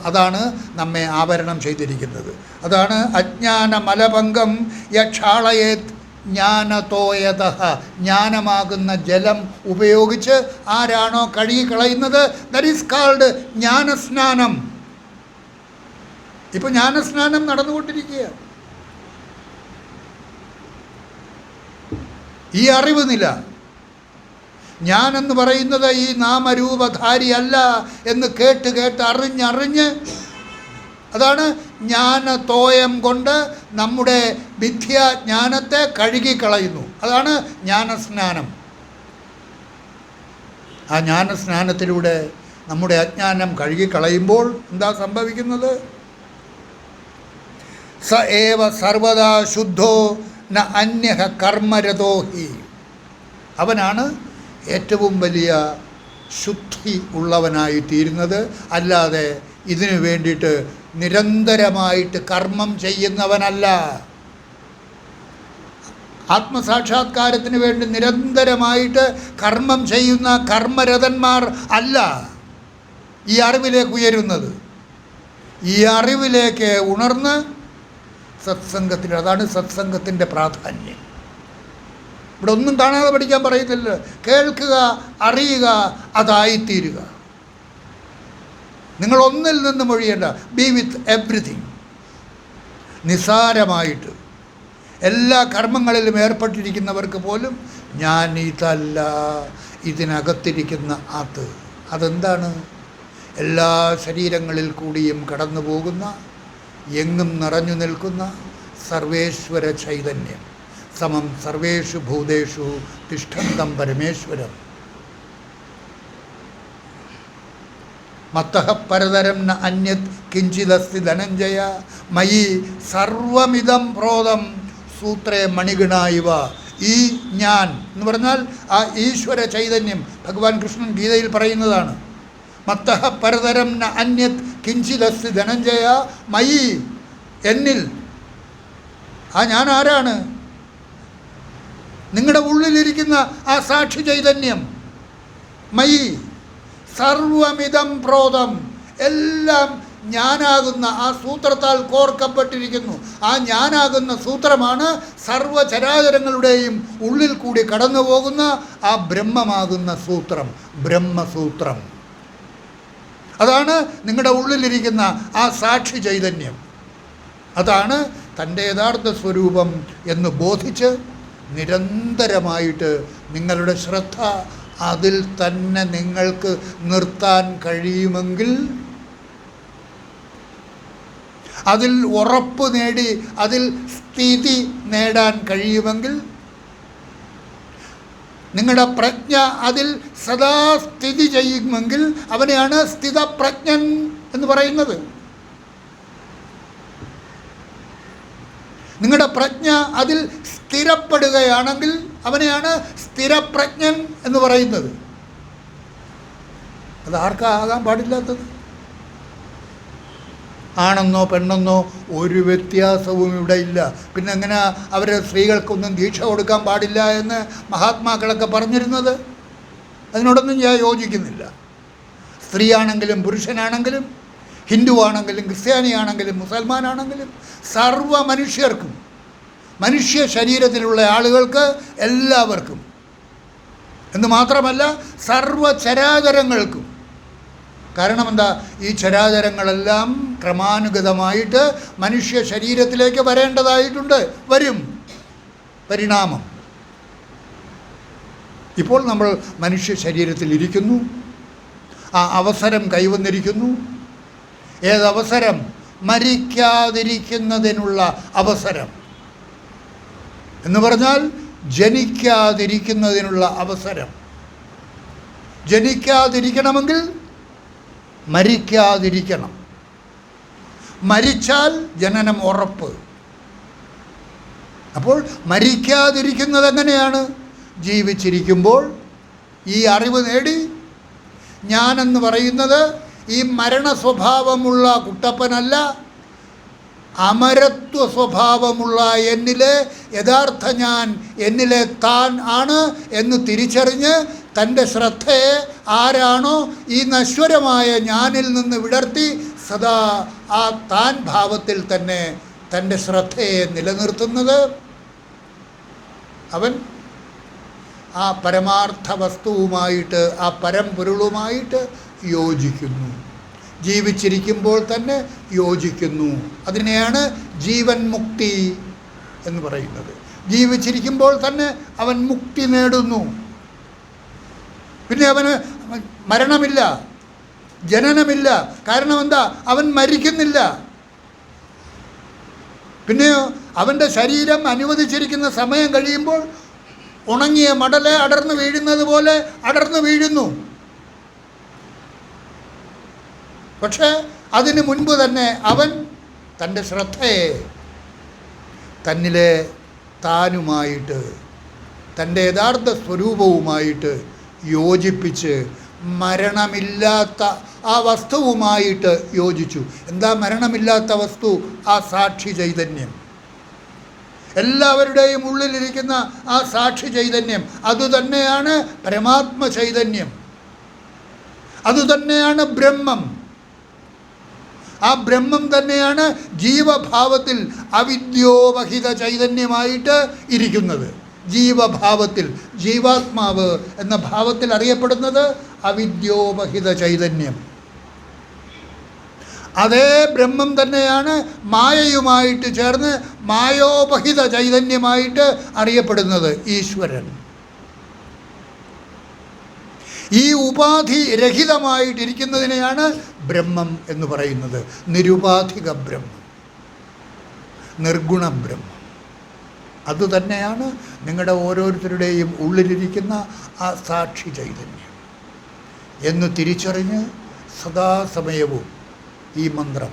അതാണ് നമ്മെ ആവരണം ചെയ്തിരിക്കുന്നത്. അതാണ് അജ്ഞാനമലഭംഗം യക്ഷാളയേത് ജ്ഞാനതോയതഃ. ജ്ഞാനമാകുന്ന ജലം ഉപയോഗിച്ച് ആരാണോ കഴുകിക്കളയുന്നത്, ദാറ്റ് ഈസ് കാൾഡ് ജ്ഞാനസ്നാനം. ഇപ്പം ജ്ഞാനസ്നാനം നടന്നുകൊണ്ടിരിക്കുക. ഈ അറിവ് നില, ഞാനെന്ന് പറയുന്നത് ഈ നാമരൂപധാരിയല്ല എന്ന് കേട്ട് അറിഞ്ഞ് അതാണ് ജ്ഞാനതോയം കൊണ്ട് നമ്മുടെ വിദ്യാജ്ഞാനത്തെ കഴുകിക്കളയുന്നു. അതാണ് ജ്ഞാനസ്നാനം. ആ ജ്ഞാനസ്നാനത്തിലൂടെ നമ്മുടെ അജ്ഞാനം കഴുകിക്കളയുമ്പോൾ എന്താ സംഭവിക്കുന്നത്? സ ഏവ സർവദാ ശുദ്ധോ ന അന്യഃ കർമ്മരതോ ഹി. അവനാണ് ഏറ്റവും വലിയ ശുദ്ധി ഉള്ളവനായി തീരുന്നത്. അല്ലാതെ ഇതിനു വേണ്ടിയിട്ട് നിരന്തരമായിട്ട് കർമ്മം ചെയ്യുന്നവനല്ല. ആത്മസാക്ഷാത്കാരത്തിന് വേണ്ടി നിരന്തരമായിട്ട് കർമ്മം ചെയ്യുന്ന കർമ്മരതന്മാർ അല്ല ഈ അറിവിലേക്ക് ഉയരുന്നത്. ഈ അറിവിലേക്ക് ഉണർന്ന് സത്സംഗത്തിൽ, അതാണ് സത്സംഗത്തിൻ്റെ പ്രാധാന്യം. ഇവിടെ ഒന്നും കാണാതെ പഠിക്കാൻ പറയുന്നില്ല. കേൾക്കുക, അറിയുക, അതായിത്തീരുക. നിങ്ങൾ ഒന്നിൽ നിന്നും ഒഴിയേണ്ട. B with everything. നിസാരമായിട്ട് എല്ലാ കർമ്മങ്ങളിലും ഏർപ്പെട്ടിരിക്കുന്നവർക്ക് പോലും ഞാൻ ഇതല്ല, ഇതിനകത്തിരിക്കുന്ന അതെന്താണ്? എല്ലാ ശരീരങ്ങളിൽ കൂടിയും കടന്നു പോകുന്ന, എങ്ങും നിറഞ്ഞു നിൽക്കുന്ന സർവേശ്വര ചൈതന്യം. സമം സർവേഷു ഭൂതേഷു തിഷ്ഠന്തം പരമേശ്വരം. മത്തഃ പരതരം ന അന്യത് കിഞ്ചിദസ്തി ധനഞ്ജയ മയി സർവമിതം പ്രോതം സൂത്രേ മണിഗണ ഇവ. ഈ ഞാൻ എന്ന് പറഞ്ഞാൽ ആ ഈശ്വര ചൈതന്യം ഭഗവാൻ കൃഷ്ണൻ ഗീതയിൽ പറയുന്നതാണ്. മത്തഃ പരതരം ന അന്യത് കിഞ്ചിദസ്തി ധനഞ്ജയ മയി, എന്നിൽ. ആ ഞാൻ ആരാണ്? നിങ്ങളുടെ ഉള്ളിലിരിക്കുന്ന ആ സാക്ഷി ചൈതന്യം. മയി സർവമിതം പ്രോതം, എല്ലാം ഞാനാകുന്ന ആ സൂത്രത്താൽ കോർക്കപ്പെട്ടിരിക്കുന്നു. ആ ഞാനാകുന്ന സൂത്രമാണ് സർവചരാചരങ്ങളുടെയും ഉള്ളിൽ കൂടി കടന്നു പോകുന്ന ആ ബ്രഹ്മമാകുന്ന സൂത്രം, ബ്രഹ്മസൂത്രം. അതാണ് നിങ്ങളുടെ ഉള്ളിലിരിക്കുന്ന ആ സാക്ഷി ചൈതന്യം. അതാണ് തൻ്റെ യഥാർത്ഥ സ്വരൂപം എന്ന് ബോധിച്ച് നിരന്തരമായിട്ട് നിങ്ങളുടെ ശ്രദ്ധ അതിൽ തന്നെ നിങ്ങൾക്ക് നിർത്താൻ കഴിയുമെങ്കിൽ, അതിൽ ഉറപ്പ് നേടി അതിൽ സ്ഥിതി നേടാൻ കഴിയുമെങ്കിൽ, നിങ്ങളുടെ പ്രജ്ഞ അതിൽ സദാ സ്ഥിതി ചെയ്യുമെങ്കിൽ അവനെയാണ് സ്ഥിതപ്രജ്ഞൻ എന്ന് പറയുന്നത്. നിങ്ങളുടെ പ്രജ്ഞ അതിൽ സ്ഥിരപ്പെടുകയാണെങ്കിൽ അവനെയാണ് സ്ഥിരപ്രജ്ഞൻ എന്ന് പറയുന്നത്. അത് ആർക്കാ ആകാൻ പാടില്ലാത്തത്? ആണെന്നോ പെണ്ണെന്നോ ഒരു വ്യത്യാസവും ഇവിടെ ഇല്ല. പിന്നെ എങ്ങനെ അവർ സ്ത്രീകൾക്കൊന്നും ദീക്ഷ കൊടുക്കാൻ പാടില്ല എന്ന് മഹാത്മാക്കളൊക്കെ പറഞ്ഞിരുന്നത്? അതിനോടൊന്നും ഞാൻ യോജിക്കുന്നില്ല. സ്ത്രീയാണെങ്കിലും പുരുഷനാണെങ്കിലും ഹിന്ദുവാണെങ്കിലും ക്രിസ്ത്യാനിയാണെങ്കിലും മുസൽമാനാണെങ്കിലും സർവ്വ മനുഷ്യർക്കും, മനുഷ്യ ശരീരത്തിലുള്ള ആളുകൾക്ക് എല്ലാവർക്കും എന്ന് മാത്രമല്ല സർവ്വചരാചരങ്ങൾക്കും. കാരണം എന്താ? ഈ ചരാചരങ്ങളെല്ലാം ക്രമാനുഗതമായിട്ട് മനുഷ്യ ശരീരത്തിലേക്ക് വരും പരിണാമം. ഇപ്പോൾ നമ്മൾ മനുഷ്യ ശരീരത്തിലിരിക്കുന്നു, ആ അവസരം കൈവന്നിരിക്കുന്നു. ഏതവസരം? മരിക്കാതിരിക്കുന്നതിനുള്ള അവസരം എന്ന് പറഞ്ഞാൽ ജനിക്കാതിരിക്കുന്നതിനുള്ള അവസരം. ജനിക്കാതിരിക്കണമെങ്കിൽ മരിക്കാതിരിക്കണം. മരിച്ചാൽ ജനനം ഉറപ്പ്. അപ്പോൾ മരിക്കാതിരിക്കുന്നത് എങ്ങനെയാണ്? ജീവിച്ചിരിക്കുമ്പോൾ ഈ അറിവ് നേടി ഞാനെന്ന് പറയുന്നത് ഈ മരണ സ്വഭാവമുള്ള കുട്ടപ്പനല്ല, അമരത്വ സ്വഭാവമുള്ള എന്നിലെ യഥാർത്ഥ ഞാൻ, എന്നിലെ താൻ ആണ് എന്ന് തിരിച്ചറിഞ്ഞ് തൻ്റെ ശ്രദ്ധയെ ആരാണോ ഈ നശ്വരമായ ഞാനിൽ നിന്ന് വിടർത്തി സദാ ആ താൻ ഭാവത്തിൽ തന്നെ തൻ്റെ ശ്രദ്ധയെ നിലനിർത്തുന്നത്, അവൻ ആ പരമാർത്ഥ വസ്തുവുമായിട്ട്, ആ പരമ്പൊരുളുമായിട്ട് യോജിക്കുന്നു. ജീവിച്ചിരിക്കുമ്പോൾ തന്നെ യോജിക്കുന്നു. അതിനെയാണ് ജീവൻ മുക്തി എന്ന് പറയുന്നത്. ജീവിച്ചിരിക്കുമ്പോൾ തന്നെ അവൻ മുക്തി നേടുന്നു. പിന്നെ അവന് മരണമില്ല, ജനനമില്ല. കാരണം എന്താ? അവൻ മരിക്കുന്നില്ല. പിന്നെയോ അവൻ്റെ ശരീരം അനുവദിച്ചിരിക്കുന്ന സമയം കഴിയുമ്പോൾ ഉണങ്ങിയ മടല് അടർന്നു വീഴുന്നത് പോലെ അടർന്നു വീഴുന്നു. പക്ഷേ അതിന് മുൻപ് തന്നെ അവൻ തൻ്റെ ശ്രദ്ധയെ തന്നിലെ താനുമായിട്ട്, തൻ്റെ യഥാർത്ഥ സ്വരൂപവുമായിട്ട് യോജിപ്പിച്ച് മരണമില്ലാത്ത ആ വസ്തുവുമായിട്ട് യോജിച്ചു. എന്താ മരണമില്ലാത്ത വസ്തു? ആ സാക്ഷി ചൈതന്യം, എല്ലാവരുടെയും ഉള്ളിലിരിക്കുന്ന ആ സാക്ഷി ചൈതന്യം. അതുതന്നെയാണ് പരമാത്മ ചൈതന്യം, അതുതന്നെയാണ് ബ്രഹ്മം. ആ ബ്രഹ്മം തന്നെയാണ് ജീവഭാവത്തിൽ അവിദ്യോവഹിത ചൈതന്യമായിട്ട് ഇരിക്കുന്നത്. ജീവഭാവത്തിൽ, ജീവാത്മാവ് എന്ന ഭാവത്തിൽ അറിയപ്പെടുന്നത് അവിദ്യോവഹിത ചൈതന്യം. അതേ ബ്രഹ്മം തന്നെയാണ് മായയുമായിട്ട് ചേർന്ന് മായോപഹിത ചൈതന്യമായിട്ട് അറിയപ്പെടുന്നത് ഈശ്വരൻ. ഈ ഉപാധി രഹിതമായിട്ടിരിക്കുന്നതിനെയാണ് ബ്രഹ്മം എന്ന് പറയുന്നത്. നിരുപാധിക ബ്രഹ്മം, നിർഗുണ ബ്രഹ്മം. അതുതന്നെയാണ് നിങ്ങളുടെ ഓരോരുത്തരുടെയും ഉള്ളിലിരിക്കുന്ന ആ സാക്ഷി ചൈതന്യം എന്ന് തിരിച്ചറിഞ്ഞ് സദാസമയവും ഈ മന്ത്രം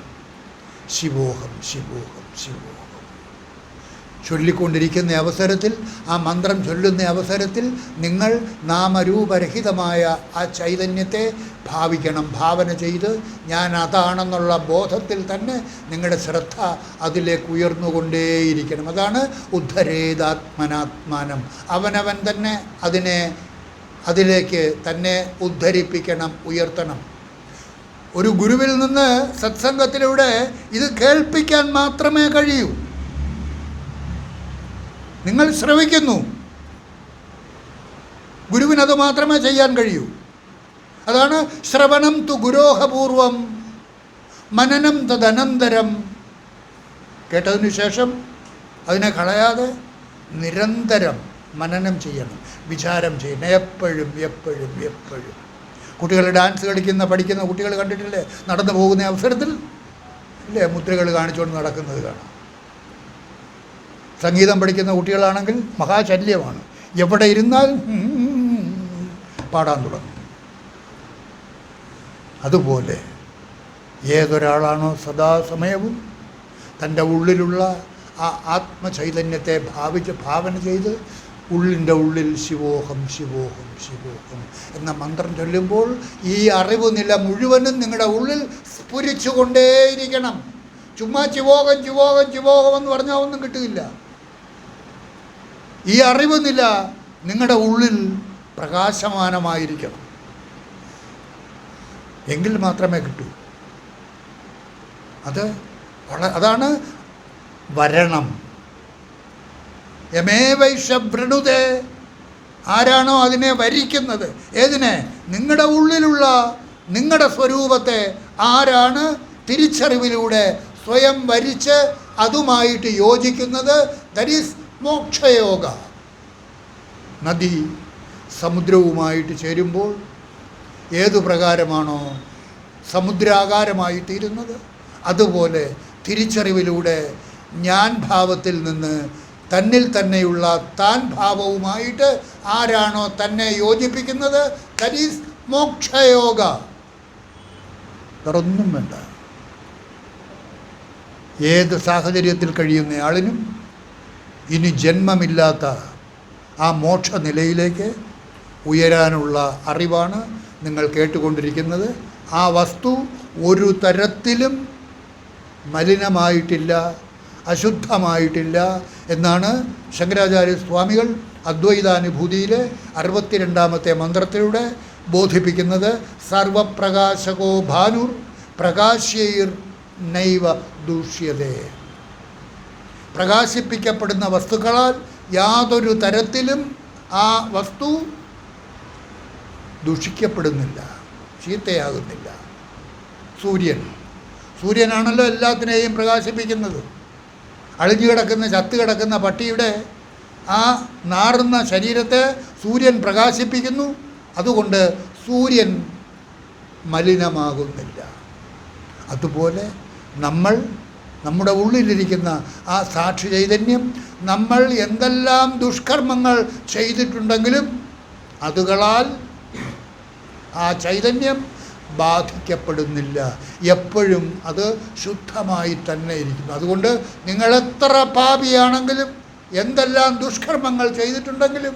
ശിവോഹം ശിവോഹം ശിവോഹം ചൊല്ലിക്കൊണ്ടിരിക്കുന്ന അവസരത്തിൽ, ആ മന്ത്രം ചൊല്ലുന്ന അവസരത്തിൽ നിങ്ങൾ നാമരൂപരഹിതമായ ആ ചൈതന്യത്തെ ഭാവിക്കണം. ഭാവന ചെയ്ത് ഞാൻ അതാണെന്നുള്ള ബോധത്തിൽ തന്നെ നിങ്ങളുടെ ശ്രദ്ധ അതിലേക്ക് ഉയർന്നുകൊണ്ടേയിരിക്കണം. അതാണ് ഉദ്ധരേതാത്മനാത്മാനം. അവനവൻ തന്നെ അതിലേക്ക് തന്നെ ഉദ്ധരിപ്പിക്കണം, ഉയർത്തണം. ഒരു ഗുരുവിൽ നിന്ന് സത്സംഗത്തിലൂടെ ഇത് കേൾപ്പിക്കാൻ മാത്രമേ കഴിയൂ. നിങ്ങൾ ശ്രവിക്കുന്നു, ഗുരുവിനത് മാത്രമേ ചെയ്യാൻ കഴിയൂ. അതാണ് ശ്രവണം തു ഗുരോഹപൂർവം മനനം തദനന്തരം. കേട്ടതിനു ശേഷം അതിനെ കളയാതെ നിരന്തരം മനനം ചെയ്യണം, വിചാരം ചെയ്യണം. എപ്പോഴും എപ്പോഴും എപ്പോഴും. കുട്ടികൾ ഡാൻസ് പഠിക്കുന്ന കുട്ടികൾ കണ്ടിട്ടില്ലേ? നടന്നു പോകുന്ന അവസരത്തിൽ ഇല്ലേ മുദ്രകൾ കാണിച്ചുകൊണ്ട് നടക്കുന്നത് കാണാം. സംഗീതം പഠിക്കുന്ന കുട്ടികളാണെങ്കിൽ മഹാശല്യമാണ്. എവിടെ ഇരുന്നാൽ പാടാൻ തുടങ്ങും. അതുപോലെ ഏതൊരാളാണോ സദാസമയവും തൻ്റെ ഉള്ളിലുള്ള ആ ആത്മചൈതന്യത്തെ ഭാവന ചെയ്ത് ഉള്ളിൻ്റെ ഉള്ളിൽ ശിവോഹം ശിവോഹം ശിവോഹം എന്ന മന്ത്രം ചൊല്ലുമ്പോൾ ഈ അറിവ് നില മുഴുവനും നിങ്ങളുടെ ഉള്ളിൽ സ്ഫുരിച്ചു കൊണ്ടേയിരിക്കണം. ചുമ്മാ ശിവോഹം ശിവോഹം ശിവോഹം എന്ന് പറഞ്ഞാൽ ഒന്നും കിട്ടുകയില്ല. ഈ അറിവ് നില നിങ്ങളുടെ ഉള്ളിൽ പ്രകാശമാനമായിരിക്കണം, എങ്കിൽ മാത്രമേ കിട്ടൂ. അതാണ് വരണം. യമേവൈഷവൃണുതേ. ആരാണോ അതിനെ വരിക്കുന്നത്? ഏതിനെ? നിങ്ങളുടെ ഉള്ളിലുള്ള നിങ്ങളുടെ സ്വരൂപത്തെ ആരാണ് തിരിച്ചറിവിലൂടെ സ്വയം വരിച്ച് അതുമായിട്ട് യോജിക്കുന്നത്? That is മോക്ഷയോഗ. നദി സമുദ്രവുമായിട്ട് ചേരുമ്പോൾ ഏതു പ്രകാരമാണോ സമുദ്രാകാരമായി തീരുന്നത്, അതുപോലെ തിരിച്ചറിവിലൂടെ ഞാൻ ഭാവത്തിൽ നിന്ന് തന്നിൽ തന്നെയുള്ള താൻ ഭാവവുമായിട്ട് ആരാണോ തന്നെ യോജിപ്പിക്കുന്നത്, ദാറ്റ് ഈസ് മോക്ഷയോഗ. വേറൊന്നും വേണ്ട. ഏത് സാഹചര്യത്തിൽ കഴിയുന്നയാളിനും ഇനി ജന്മമില്ലാത്ത ആ മോക്ഷ നിലയിലേക്ക് ഉയരാനുള്ള അറിവാണ് നിങ്ങൾ കേട്ടുകൊണ്ടിരിക്കുന്നത്. ആ വസ്തു ഒരു തരത്തിലും മലിനമായിട്ടില്ല, അശുദ്ധമായിട്ടില്ല എന്നാണ് ശങ്കരാചാര്യ സ്വാമികൾ അദ്വൈതാനുഭൂതിയിലെ 62-ാമത്തെ മന്ത്രത്തിലൂടെ ബോധിപ്പിക്കുന്നത്. സർവപ്രകാശകോ ഭാനുർ പ്രകാശ്യൈർ നൈവ ദൂഷ്യതേ. പ്രകാശിപ്പിക്കപ്പെടുന്ന വസ്തുക്കളാൽ യാതൊരു തരത്തിലും ആ വസ്തു ദൂഷിക്കപ്പെടുന്നില്ല, ചീത്തയാകുന്നില്ല. സൂര്യനാണല്ലോ എല്ലാത്തിനെയും പ്രകാശിപ്പിക്കുന്നത്. അളിഞ്ഞു കിടക്കുന്ന ചത്തു കിടക്കുന്ന പട്ടിയുടെ ആ നാറുന്ന ശരീരത്തെ സൂര്യൻ പ്രകാശിപ്പിക്കുന്നു. അതുകൊണ്ട് സൂര്യൻ മലിനമാകുന്നില്ല. അതുപോലെ നമ്മുടെ ഉള്ളിലിരിക്കുന്ന ആ സാക്ഷി ചൈതന്യം നമ്മൾ എന്തെല്ലാം ദുഷ്കർമ്മങ്ങൾ ചെയ്തിട്ടുണ്ടെങ്കിലും അതുകളാൽ ആ ചൈതന്യം ബാധിക്കപ്പെടുന്നില്ല. എപ്പോഴും അത് ശുദ്ധമായി തന്നെ ഇരിക്കുന്നു. അതുകൊണ്ട് നിങ്ങളെത്ര പാപിയാണെങ്കിലും എന്തെല്ലാം ദുഷ്കർമ്മങ്ങൾ ചെയ്തിട്ടുണ്ടെങ്കിലും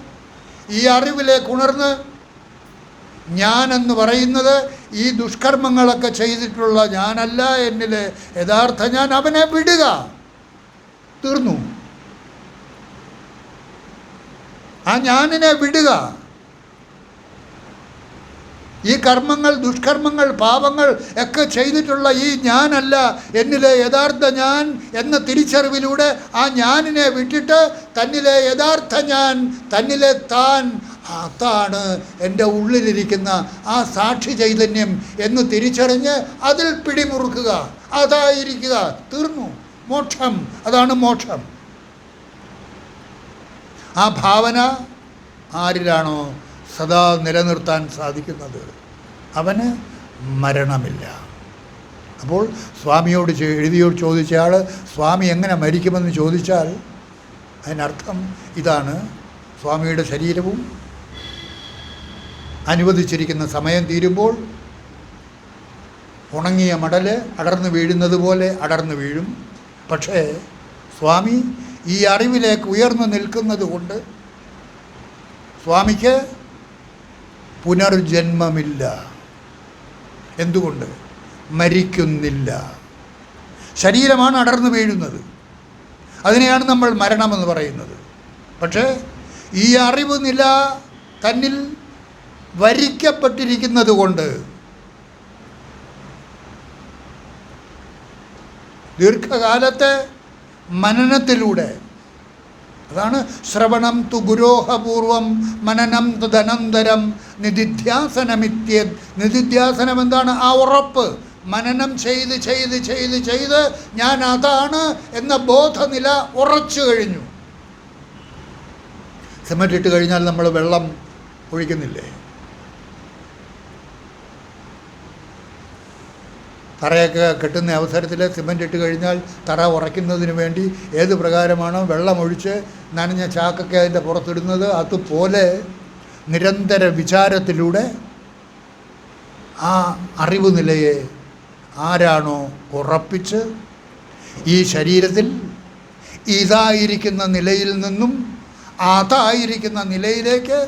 ഈ അറിവിലേക്ക് ഉണർന്ന് ഞാനെന്ന് പറയുന്നത് ഈ ദുഷ്കർമ്മങ്ങളൊക്കെ ചെയ്തിട്ടുള്ള ഞാനല്ല, എന്നിലെ യഥാർത്ഥ ഞാൻ, അവനെ വിടുക. തീർന്നു. ആ ഞാനിനെ വിടുക. ഈ കർമ്മങ്ങൾ, ദുഷ്കർമ്മങ്ങൾ, പാപങ്ങൾ ഒക്കെ ചെയ്തിട്ടുള്ള ഈ ഞാനല്ല എന്നിലെ യഥാർത്ഥ ഞാൻ എന്ന തിരിച്ചറിവിലൂടെ ആ ഞാനിനെ വിട്ടിട്ട് തന്നിലെ യഥാർത്ഥ ഞാൻ, തന്നിലെ താൻ, അതാണ് എൻ്റെ ഉള്ളിലിരിക്കുന്ന ആ സാക്ഷി ചൈതന്യം എന്ന് തിരിച്ചറിഞ്ഞ് അതിൽ പിടിമുറുക്കുക. അതായിരിക്കുക. തീർന്നു. മോക്ഷം. അതാണ് മോക്ഷം. ആ ഭാവന ആരിലാണോ സദാ നിലനിർത്താൻ സാധിക്കുന്നത് അവന് മരണമില്ല. അപ്പോൾ സ്വാമിയോട് എഴുതിയോട് ചോദിച്ചയാൾ സ്വാമി എങ്ങനെ മരിക്കുമെന്ന് ചോദിച്ചാൽ അതിനർത്ഥം ഇതാണ്. സ്വാമിയുടെ ശരീരവും അനുവദിച്ചിരിക്കുന്ന സമയം തീരുമ്പോൾ ഉണങ്ങിയ മടൽ അടർന്നു വീഴുന്നത് പോലെ അടർന്നു വീഴും. പക്ഷേ സ്വാമി ഈ അറിവിലേക്ക് ഉയർന്നു നിൽക്കുന്നത് കൊണ്ട് സ്വാമിക്ക് പുനർജന്മമില്ല. എന്തുകൊണ്ട്? മരിക്കുന്നില്ല. ശരീരമാണ് അടർന്നു വീഴുന്നത്. അതിനെയാണ് നമ്മൾ മരണമെന്ന് പറയുന്നത്. പക്ഷേ ഈ അറിവ് നില തന്നിൽ വരിക്കപ്പെട്ടിരിക്കുന്നത് കൊണ്ട് ദീർഘകാലത്തെ മനനത്തിലൂടെ, അതാണ് ശ്രവണം തു ഗുരോഹപൂർവം മനനം തദനന്തരം നിധിധ്യാസനമിത്യേത്. നിധിധ്യാസനം എന്താണ്? ആ ഉറപ്പ്. മനനം ചെയ്ത് ചെയ്ത് ചെയ്ത് ചെയ്ത് ഞാൻ അതാണ് എന്ന ബോധനില ഉറച്ചു കഴിഞ്ഞു. സിമന്റ് ഇട്ട് കഴിഞ്ഞാൽ നമ്മൾ വെള്ളം ഒഴിക്കുന്നില്ലേ? തറയൊക്കെ കെട്ടുന്ന അവസരത്തിൽ സിമൻ്റ് ഇട്ട് കഴിഞ്ഞാൽ തറ ഉറയ്ക്കുന്നതിന് വേണ്ടി ഏത് പ്രകാരമാണോ വെള്ളമൊഴിച്ച് നനഞ്ഞ ചാക്കൊക്കെ അതിൻ്റെ പുറത്തിടുന്നത്, അതുപോലെ നിരന്തര വിചാരത്തിലൂടെ ആ അറിവ് നിലയെ ആരാണോ ഉറപ്പിച്ച് ഈ ശരീരത്തിൽ ഇതായിരിക്കുന്ന നിലയിൽ നിന്നും അതായിരിക്കുന്ന നിലയിലേക്ക്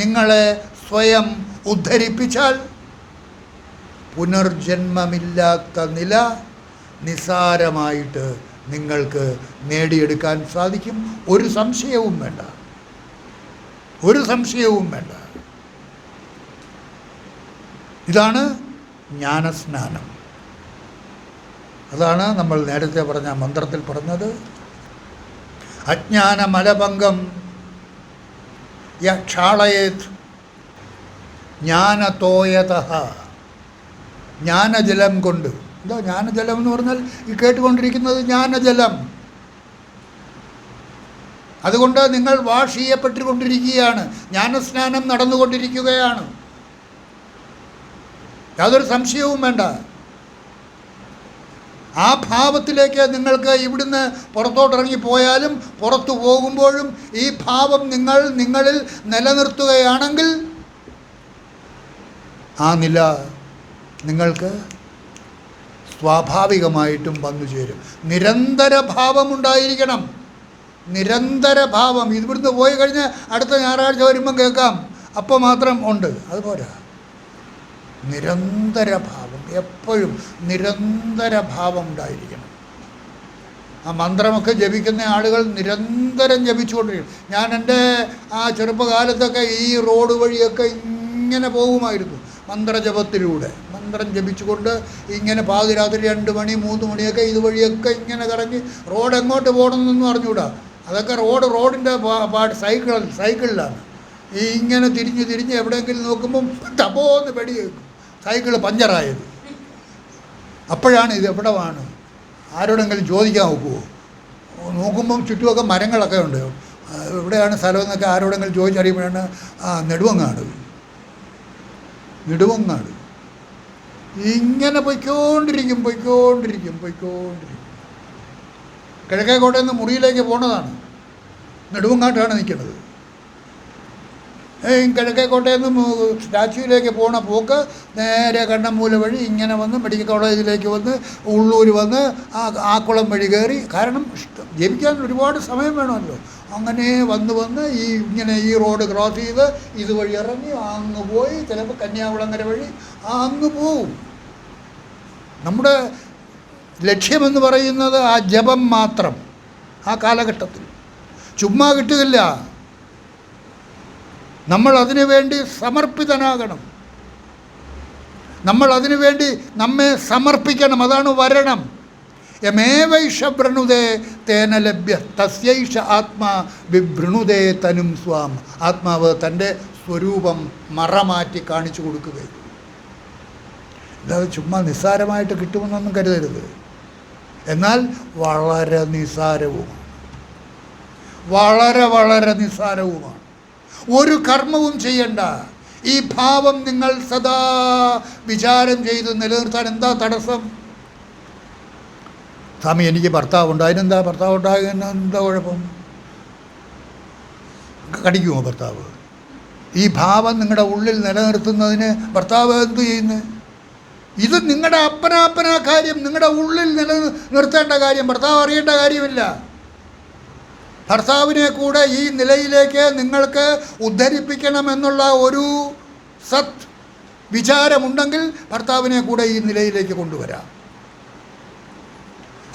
നിങ്ങളെ സ്വയം ഉദ്ധരിപ്പിച്ചാൽ പുനർജന്മമില്ലാത്ത നില നിസാരമായിട്ട് നിങ്ങൾക്ക് നേടിയെടുക്കാൻ സാധിക്കും. ഒരു സംശയവും വേണ്ട. ഇതാണ് ജ്ഞാനസ്നാനം. അതാണ് നമ്മൾ നേരത്തെ പറഞ്ഞ മന്ത്രത്തിൽ പറഞ്ഞത്. അജ്ഞാനമലഭംഗം യക്ഷാളയേത് ജ്ഞാനതോയതഃ. ജ്ഞാനജലം കൊണ്ട്. എന്താ ജ്ഞാനജലം എന്ന് പറഞ്ഞാൽ ഈ കേട്ടുകൊണ്ടിരിക്കുന്നത് ജ്ഞാനജലം. അതുകൊണ്ട് നിങ്ങൾ വാഷ് ചെയ്യപ്പെട്ടുകൊണ്ടിരിക്കുകയാണ്. ജ്ഞാനസ്നാനം നടന്നുകൊണ്ടിരിക്കുകയാണ്. യാതൊരു സംശയവും വേണ്ട. ആ ഭാവത്തിലേക്ക് നിങ്ങൾക്ക് ഇവിടുന്ന് പുറത്തോട്ടിറങ്ങിപ്പോയാലും പുറത്തു പോകുമ്പോഴും ഈ ഭാവം നിങ്ങളിൽ നിലനിർത്തുകയാണെങ്കിൽ ആ നില നിങ്ങൾക്ക് സ്വാഭാവികമായിട്ടും വന്നു ചേരും. നിരന്തര ഭാവമുണ്ടായിരിക്കണം. നിരന്തര ഭാവം. ഇവിടുന്ന് പോയി കഴിഞ്ഞ് അടുത്ത ഞായറാഴ്ച വരുമ്പം കേൾക്കാം, അപ്പോൾ മാത്രം ഉണ്ട്, അതുപോരാ. നിരന്തര ഭാവം, എപ്പോഴും നിരന്തര ഭാവം ഉണ്ടായിരിക്കണം. ആ മന്ത്രമൊക്കെ ജപിക്കുന്ന ആളുകൾ നിരന്തരം ജപിച്ചുകൊണ്ടിരിക്കും. ഞാൻ എൻ്റെ ആ ചെറുപ്പകാലത്തൊക്കെ ഈ റോഡ് വഴിയൊക്കെ ഇങ്ങനെ പോകുമായിരുന്നു മന്ത്രജപത്തിലൂടെ. മന്ത്രം ജപിച്ചുകൊണ്ട് ഇങ്ങനെ പാതിരാത്രി 2 മണി 3 മണിയൊക്കെ ഇതുവഴിയൊക്കെ ഇങ്ങനെ കറങ്ങി. റോഡ് എങ്ങോട്ട് പോകണമെന്നൊന്നും അറിഞ്ഞൂടാ. അതൊക്കെ റോഡിൻ്റെ സൈക്കിളിലാണ്. ഈ ഇങ്ങനെ തിരിഞ്ഞ് എവിടെയെങ്കിലും നോക്കുമ്പം ടപോന്ന് വെടി കേൾക്കും, സൈക്കിള് പഞ്ചറായത്. അപ്പോഴാണ് ഇത് എവിടമാണ്, ആരോടെങ്കിലും ചോദിക്കാൻ നോക്കുമോ? നോക്കുമ്പം ചുറ്റുമൊക്കെ മരങ്ങളൊക്കെ ഉണ്ട്. എവിടെയാണ് സ്ഥലം എന്നൊക്കെ ആരോടെങ്കിലും ചോദിച്ചറിയുമ്പോഴാണ് നെടുവങ്ങാട്. ഇങ്ങനെ പൊയ്ക്കൊണ്ടിരിക്കും. കിഴക്കേക്കോട്ടയിൽ നിന്ന് മുറിയിലേക്ക് പോണതാണ്. നെടുവങ്ങാട്ടാണ് നിൽക്കുന്നത്. കിഴക്കേക്കോട്ടയിൽ നിന്ന് സ്റ്റാച്യൂവിലേക്ക് പോണ പോക്ക് നേരെ കണ്ണമ്മൂല വഴി ഇങ്ങനെ വന്ന് മെഡിക്കൽ കോളേജിലേക്ക് വന്ന് ഉള്ളൂർ വന്ന് ആക്കുളം വഴി കയറി. കാരണം ജപിക്കാൻ ഒരുപാട് സമയം വേണമല്ലോ. അങ്ങനെ വന്ന് ഇങ്ങനെ ഈ റോഡ് ക്രോസ് ചെയ്ത് ഇതുവഴി ഇറങ്ങി അങ്ങ് പോയി, ചിലപ്പോൾ കന്യാകുളങ്ങര വഴി അങ്ങ് പോവും. നമ്മുടെ ലക്ഷ്യമെന്ന് പറയുന്നത് ആ ജപം മാത്രം. ആ കാലഘട്ടത്തിൽ ചുമ്മാ കിട്ടുകയില്ല. നമ്മൾ അതിനു വേണ്ടി സമർപ്പിതനാകണം. നമ്മൾ അതിനു വേണ്ടി നമ്മെ സമർപ്പിക്കണം. അതാണ് വരണം. യമേവൈഷ വൃണുതേ തേന ലഭ്യ തസ്യൈഷ ആത്മാ വിഭൃണുതേ തനും സ്വാം. ആത്മാവ് തൻ്റെ സ്വരൂപം മറമാറ്റി കാണിച്ചു കൊടുക്കുകയും. ഇതത് ചുമ്മാ നിസ്സാരമായിട്ട് കിട്ടുമെന്നൊന്നും കരുതരുത്. എന്നാൽ വളരെ നിസ്സാരവുമാണ്. വളരെ നിസ്സാരവുമാണ്. ഒരു കർമ്മവും ചെയ്യണ്ട. ഈ ഭാവം നിങ്ങൾ സദാ വിചാരം ചെയ്ത് നിലനിർത്താൻ എന്താ തടസ്സം? സ്വാമി, എനിക്ക് ഭർത്താവുണ്ട്, അതിനെന്താ? ഭർത്താവ് ഉണ്ടാകുന്ന എന്താ കുഴപ്പം? കടിക്കുമോ ഭർത്താവ്? ഈ ഭാവം നിങ്ങളുടെ ഉള്ളിൽ നിലനിർത്തുന്നതിന് ഭർത്താവ് എന്തു ചെയ്യുന്നു? ഇത് നിങ്ങളുടെ അപ്പനാ കാര്യം, നിങ്ങളുടെ ഉള്ളിൽ നിലനിർത്തേണ്ട കാര്യം. ഭർത്താവ് അറിയേണ്ട കാര്യമില്ല. ഭർത്താവിനെ കൂടെ ഈ നിലയിലേക്ക് നിങ്ങൾക്ക് ഉദ്ധരിപ്പിക്കണമെന്നുള്ള ഒരു സത് വിചാരമുണ്ടെങ്കിൽ ഭർത്താവിനെ കൂടെ ഈ നിലയിലേക്ക് കൊണ്ടുവരാം.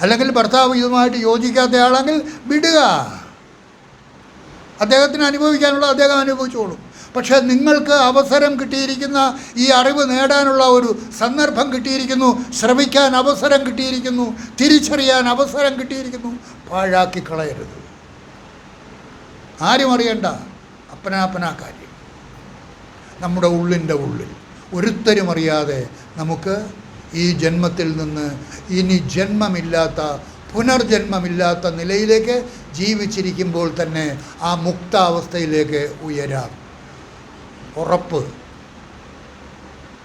അല്ലെങ്കിൽ ഭർത്താവ് ഇതുമായിട്ട് യോജിക്കാത്തയാളെങ്കിൽ വിടുക. അദ്ദേഹത്തിന് അനുഭവിക്കാനുള്ള അദ്ദേഹം അനുഭവിച്ചോളും. പക്ഷേ നിങ്ങൾക്ക് അവസരം കിട്ടിയിരിക്കുന്ന, ഈ അറിവ് നേടാനുള്ള ഒരു സന്ദർഭം കിട്ടിയിരിക്കുന്നു, ശ്രമിക്കാൻ അവസരം കിട്ടിയിരിക്കുന്നു, തിരിച്ചറിയാൻ അവസരം കിട്ടിയിരിക്കുന്നു, പാഴാക്കി കളയരുത്. ആരും അറിയണ്ട. അപ്പനാ കാര്യം നമ്മുടെ ഉള്ളിൻ്റെ ഉള്ളിൽ ഒരുത്തരും അറിയാതെ നമുക്ക് ഈ ജന്മത്തിൽ നിന്ന് ഇനി ജന്മമില്ലാത്ത, പുനർജന്മമില്ലാത്ത നിലയിലേക്ക് ജീവിച്ചിരിക്കുമ്പോൾ തന്നെ ആ മുക്താവസ്ഥയിലേക്ക് ഉയരാം. ഉറപ്പ്,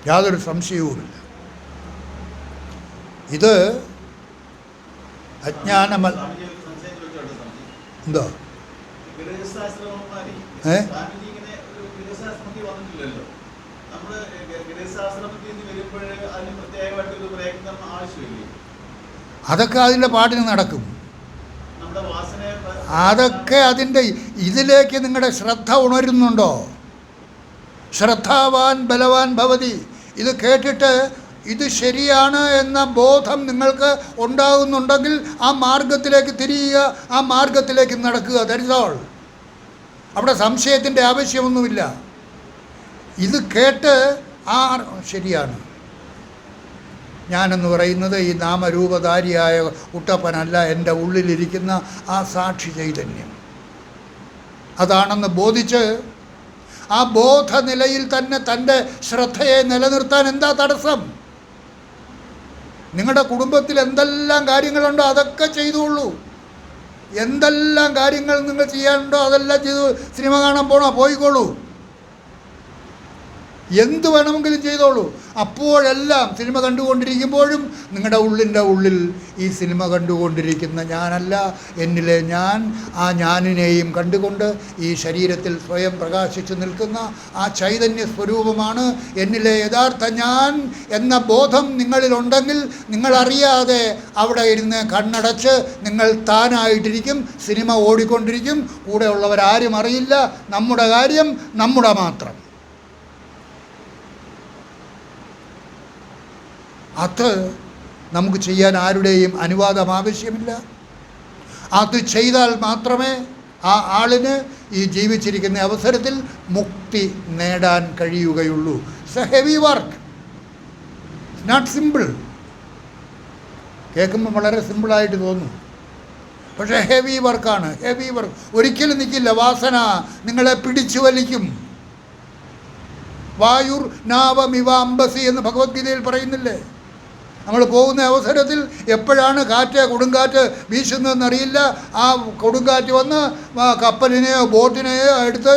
യാതൊരു സംശയവുമില്ല. ഇത് അജ്ഞാനമല്ല. എന്തോ അതൊക്കെ അതിൻ്റെ പാട്ടിന് നടക്കും. അതൊക്കെ അതിൻ്റെ ഇതിലേക്ക് നിങ്ങളുടെ ശ്രദ്ധ ഉണരുന്നുണ്ടോ? ശ്രദ്ധാവാൻ ബലവാൻ ഭവതി. ഇത് കേട്ടിട്ട് ഇത് ശരിയാണ് എന്ന ബോധം നിങ്ങൾക്ക് ഉണ്ടാകുന്നുണ്ടെങ്കിൽ ആ മാർഗത്തിലേക്ക് തിരിയുക, ആ മാർഗത്തിലേക്ക് നടക്കുക. That is all. അവിടെ സംശയത്തിൻ്റെ ആവശ്യമൊന്നുമില്ല. ഇത് കേട്ട് ശരിയാണ്, ഞാനെന്ന് പറയുന്നത് ഈ നാമരൂപധാരിയായ കുട്ടപ്പനല്ല, എൻ്റെ ഉള്ളിലിരിക്കുന്ന ആ സാക്ഷി ചൈതന്യം അതാണെന്ന് ബോധിച്ച് ആ ബോധനിലയിൽ തന്നെ തൻ്റെ ശ്രദ്ധയെ നിലനിർത്താൻ എന്താ തടസ്സം? നിങ്ങളുടെ കുടുംബത്തിൽ എന്തെല്ലാം കാര്യങ്ങളുണ്ടോ അതൊക്കെ ചെയ്തോളൂ. എന്തെല്ലാം കാര്യങ്ങൾ നിങ്ങൾ ചെയ്യാനുണ്ടോ അതെല്ലാം ചെയ്തു. സിനിമ കാണാൻ പോകണോ? പോയിക്കോളൂ. എന്ത് വേണമെങ്കിലും ചെയ്തോളൂ. അപ്പോഴെല്ലാം സിനിമ കണ്ടുകൊണ്ടിരിക്കുമ്പോഴും നിങ്ങളുടെ ഉള്ളിൽ ഈ സിനിമ കണ്ടുകൊണ്ടിരിക്കുന്ന ഞാനല്ല, എന്നിലെ ഞാൻ, ആ ഞാനിനെയും കണ്ടുകൊണ്ട് ഈ ശരീരത്തിൽ സ്വയം പ്രകാശിച്ചു നിൽക്കുന്ന ആ ചൈതന്യ സ്വരൂപമാണ് എന്നിലെ യഥാർത്ഥ ഞാൻ എന്ന ബോധം നിങ്ങളിലുണ്ടെങ്കിൽ നിങ്ങളറിയാതെ അവിടെ ഇരുന്ന് കണ്ണടച്ച് നിങ്ങൾ താനായിട്ടിരിക്കും. സിനിമ ഓടിക്കൊണ്ടിരിക്കും. കൂടെയുള്ളവരാരും അറിയില്ല. നമ്മുടെ കാര്യം നമ്മുടെ മാത്രം. അത് നമുക്ക് ചെയ്യാൻ ആരുടെയും അനുവാദം ആവശ്യമില്ല. അത് ചെയ്താൽ മാത്രമേ ആ ആളിന് ഈ ജീവിച്ചിരിക്കുന്ന അവസരത്തിൽ മുക്തി നേടാൻ കഴിയുകയുള്ളൂ. It's a heavy work, not simple. കേൾക്കുമ്പോൾ വളരെ സിമ്പിളായിട്ട് തോന്നും, പക്ഷേ ഹെവി വർക്കാണ്. ഹെവി വർക്ക് ഒരിക്കലും നിൽക്കില്ല. വാസന നിങ്ങളെ പിടിച്ചു വലിക്കും. വായുർ നാവമിവാംബസി എന്ന് ഭഗവത്ഗീതയിൽ പറയുന്നില്ലേ? നമ്മൾ പോകുന്ന അവസരത്തിൽ എപ്പോഴാണ് കൊടുങ്കാറ്റ് വീശുന്നതെന്നറിയില്ല. ആ കൊടുങ്കാറ്റ് വന്ന് കപ്പലിനെയോ ബോട്ടിനെയോ എടുത്ത്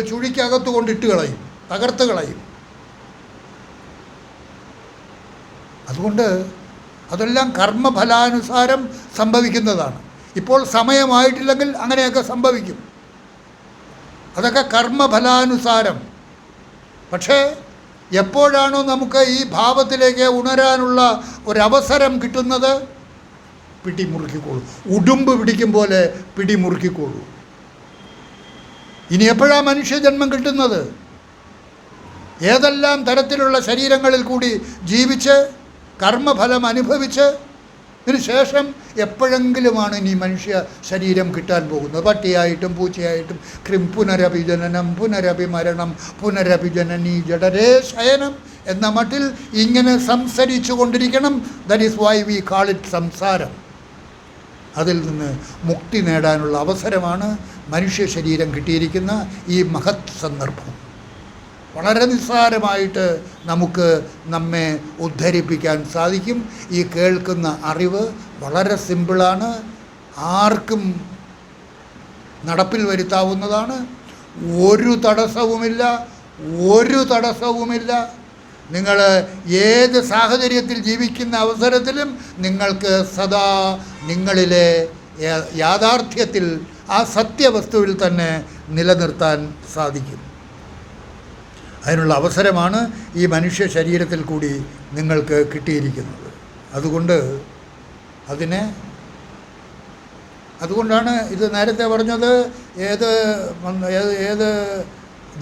ചുഴിക്കകത്ത് കൊണ്ടിട്ട് കളയും, തകർത്ത് കളയും. അതുകൊണ്ട് അതെല്ലാം കർമ്മഫലാനുസാരം സംഭവിക്കുന്നതാണ്. ഇപ്പോൾ സമയമായിട്ടില്ലെങ്കിൽ അങ്ങനെയൊക്കെ സംഭവിക്കും. അതൊക്കെ കർമ്മഫലാനുസാരം. പക്ഷേ എപ്പോഴാണോ നമുക്ക് ഈ ഭാവത്തിലേക്ക് ഉണരാനുള്ള ഒരവസരം കിട്ടുന്നത്, പിടിമുറുക്കിക്കോളൂ. ഉടുമ്പ് പിടിക്കും പോലെ പിടിമുറുക്കിക്കോളൂ. ഇനി എപ്പോഴാണ് മനുഷ്യജന്മം കിട്ടുന്നത്? ഏതെല്ലാം തരത്തിലുള്ള ശരീരങ്ങളിൽ കൂടി ജീവിച്ച് കർമ്മഫലം അനുഭവിച്ച് ഇതിനുശേഷം എപ്പോഴെങ്കിലുമാണ് ഇനി മനുഷ്യ ശരീരം കിട്ടാൻ പോകുന്നത്. പട്ടിയായിട്ടും പൂച്ചയായിട്ടും പുനരഭിജനനം പുനരഭിമരണം പുനരഭിജനനീ ജഡരേ ശയനം എന്ന മട്ടിൽ ഇങ്ങനെ സംസരിച്ചു കൊണ്ടിരിക്കണം. That is why we call it സംസാരം. അതിൽ നിന്ന് മുക്തി നേടാനുള്ള അവസരമാണ് മനുഷ്യ ശരീരം കിട്ടിയിരിക്കുന്ന ഈ മഹത് സന്ദർഭം. വളരെ നിസ്സാരമായിട്ട് നമുക്ക് നമ്മെ ഉദ്ധരിപ്പിക്കാൻ സാധിക്കും. ഈ കേൾക്കുന്ന അറിവ് വളരെ സിമ്പിളാണ്, ആർക്കും നടപ്പിൽ വരുത്താവുന്നതാണ്. ഒരു തടസ്സവുമില്ല. നിങ്ങൾ ഏത് സാഹചര്യത്തിൽ ജീവിക്കുന്ന അവസരത്തിലും നിങ്ങൾക്ക് സദാ നിങ്ങളിലെ യാഥാർത്ഥ്യത്തിൽ ആ സത്യവസ്തുവിൽ തന്നെ നിലനിർത്താൻ സാധിക്കും. അതിനുള്ള അവസരമാണ് ഈ മനുഷ്യ ശരീരത്തിൽ കൂടി നിങ്ങൾക്ക് കിട്ടിയിരിക്കുന്നത്. അതുകൊണ്ടാണ് ഇത് നേരത്തെ പറഞ്ഞത്. ഏത്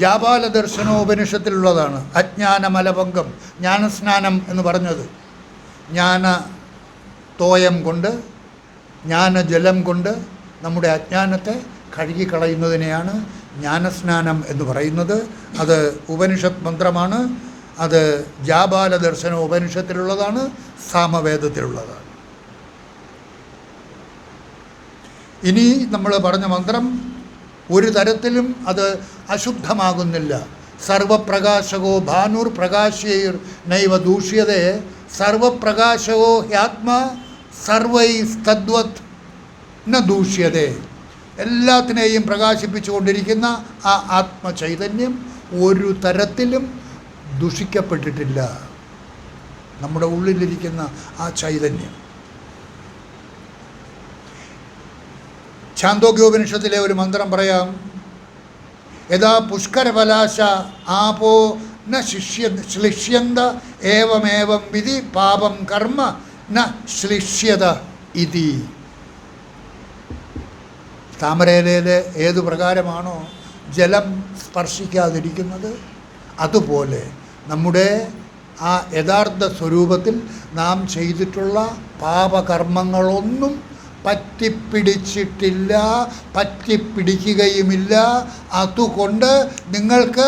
ജാപാല ദർശനോപനിഷത്തിലുള്ളതാണ് അജ്ഞാനമലഭംഗം, ജ്ഞാനസ്നാനം എന്ന് പറഞ്ഞത്. തോയം കൊണ്ട്, ജ്ഞാനജലം കൊണ്ട് നമ്മുടെ അജ്ഞാനത്തെ കഴുകിക്കളയുന്നതിനെയാണ് ജ്ഞാനസ്നാനം എന്ന് പറയുന്നത്. അത് ഉപനിഷത്ത് മന്ത്രമാണ്. അത് ജാപാല ദർശന ഉപനിഷത്തിലുള്ളതാണ്, സാമവേദത്തിലുള്ളതാണ്. ഇനി നമ്മൾ പറഞ്ഞ മന്ത്രം ഒരു തരത്തിലും അത് അശുദ്ധമാകുന്നില്ല. സർവപ്രകാശകോ ഭാനുർ പ്രകാശൈർ നൈവ ദൂഷ്യതേ സർവപ്രകാശകോ ഹ്യാത്മാ സർവൈസ്തദ്വത് ന ദൂഷ്യതേ. എല്ലാത്തിനെയും പ്രകാശിപ്പിച്ചുകൊണ്ടിരിക്കുന്ന ആ ആത്മചൈതന്യം ഒരു തരത്തിലും ദുഷിക്കപ്പെട്ടിട്ടില്ല. നമ്മുടെ ഉള്ളിലിരിക്കുന്ന ആ ചൈതന്യം. ഛാന്തോഗ്യോപനിഷത്തിലെ ഒരു മന്ത്രം പറയാം. യഥാ പുഷ്കരപലാശ ആപോ ന ശ്ലിഷ്യന്ത ഏവമേവം വിധി പാപം കർമ്മ ന ശ്ലിഷ്യത ഇതി. താമരയിലെ ഏതു പ്രകാരമാണോ ജലം സ്പർശിക്കാതിരിക്കുന്നത്, അതുപോലെ നമ്മുടെ ആ യഥാർത്ഥ സ്വരൂപത്തിൽ നാം ചെയ്തിട്ടുള്ള പാപകർമ്മങ്ങളൊന്നും പറ്റിപ്പിടിച്ചിട്ടില്ല, പറ്റിപ്പിടിക്കുകയുമില്ല. അതുകൊണ്ട് നിങ്ങൾക്ക്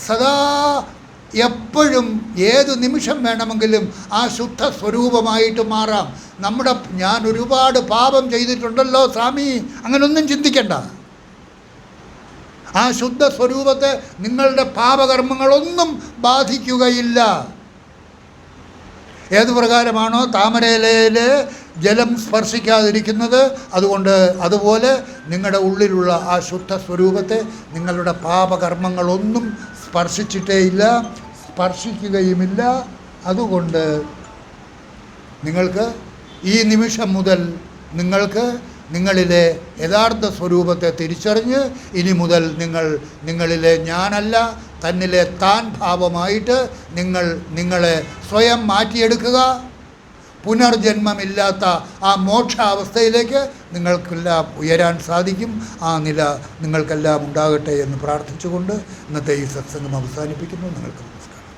സദാ എപ്പോഴും ഏത് നിമിഷം വേണമെങ്കിലും ആ ശുദ്ധ സ്വരൂപമായിട്ട് മാറാം. ഞാൻ ഒരുപാട് പാപം ചെയ്തിട്ടുണ്ടല്ലോ സ്വാമി, അങ്ങനൊന്നും ചിന്തിക്കണ്ട. ആ ശുദ്ധ സ്വരൂപത്തെ നിങ്ങളുടെ പാപകർമ്മങ്ങളൊന്നും ബാധിക്കുകയില്ല. ഏതു പ്രകാരമാണോ താമരയിലയിൽ ജലം സ്പർശിക്കാതിരിക്കുന്നത്, അതുപോലെ നിങ്ങളുടെ ഉള്ളിലുള്ള ആ ശുദ്ധ സ്വരൂപത്തെ നിങ്ങളുടെ പാപകർമ്മങ്ങളൊന്നും സ്പർശിച്ചിട്ടേയില്ല, സ്പർശിക്കുകയുമില്ല. അതുകൊണ്ട് നിങ്ങൾക്ക് ഈ നിമിഷം മുതൽ നിങ്ങൾക്ക് നിങ്ങളിലെ യഥാർത്ഥ സ്വരൂപത്തെ തിരിച്ചറിഞ്ഞ് ഇനി മുതൽ നിങ്ങളിലെ ഞാനല്ല, തന്നിലെ താൻ ഭാവമായിട്ട് നിങ്ങളെ സ്വയം മാറ്റിയെടുക്കുക. പുനർജന്മമില്ലാത്ത ആ മോക്ഷാവസ്ഥയിലേക്ക് നിങ്ങൾക്കെല്ലാം ഉയരാൻ സാധിക്കും. ആ നില നിങ്ങൾക്കെല്ലാം ഉണ്ടാകട്ടെ എന്ന് പ്രാർത്ഥിച്ചുകൊണ്ട് ഇന്നത്തെ ഈ സത്സംഗം അവസാനിപ്പിക്കുന്നു. നിങ്ങൾക്ക് നമസ്കാരം.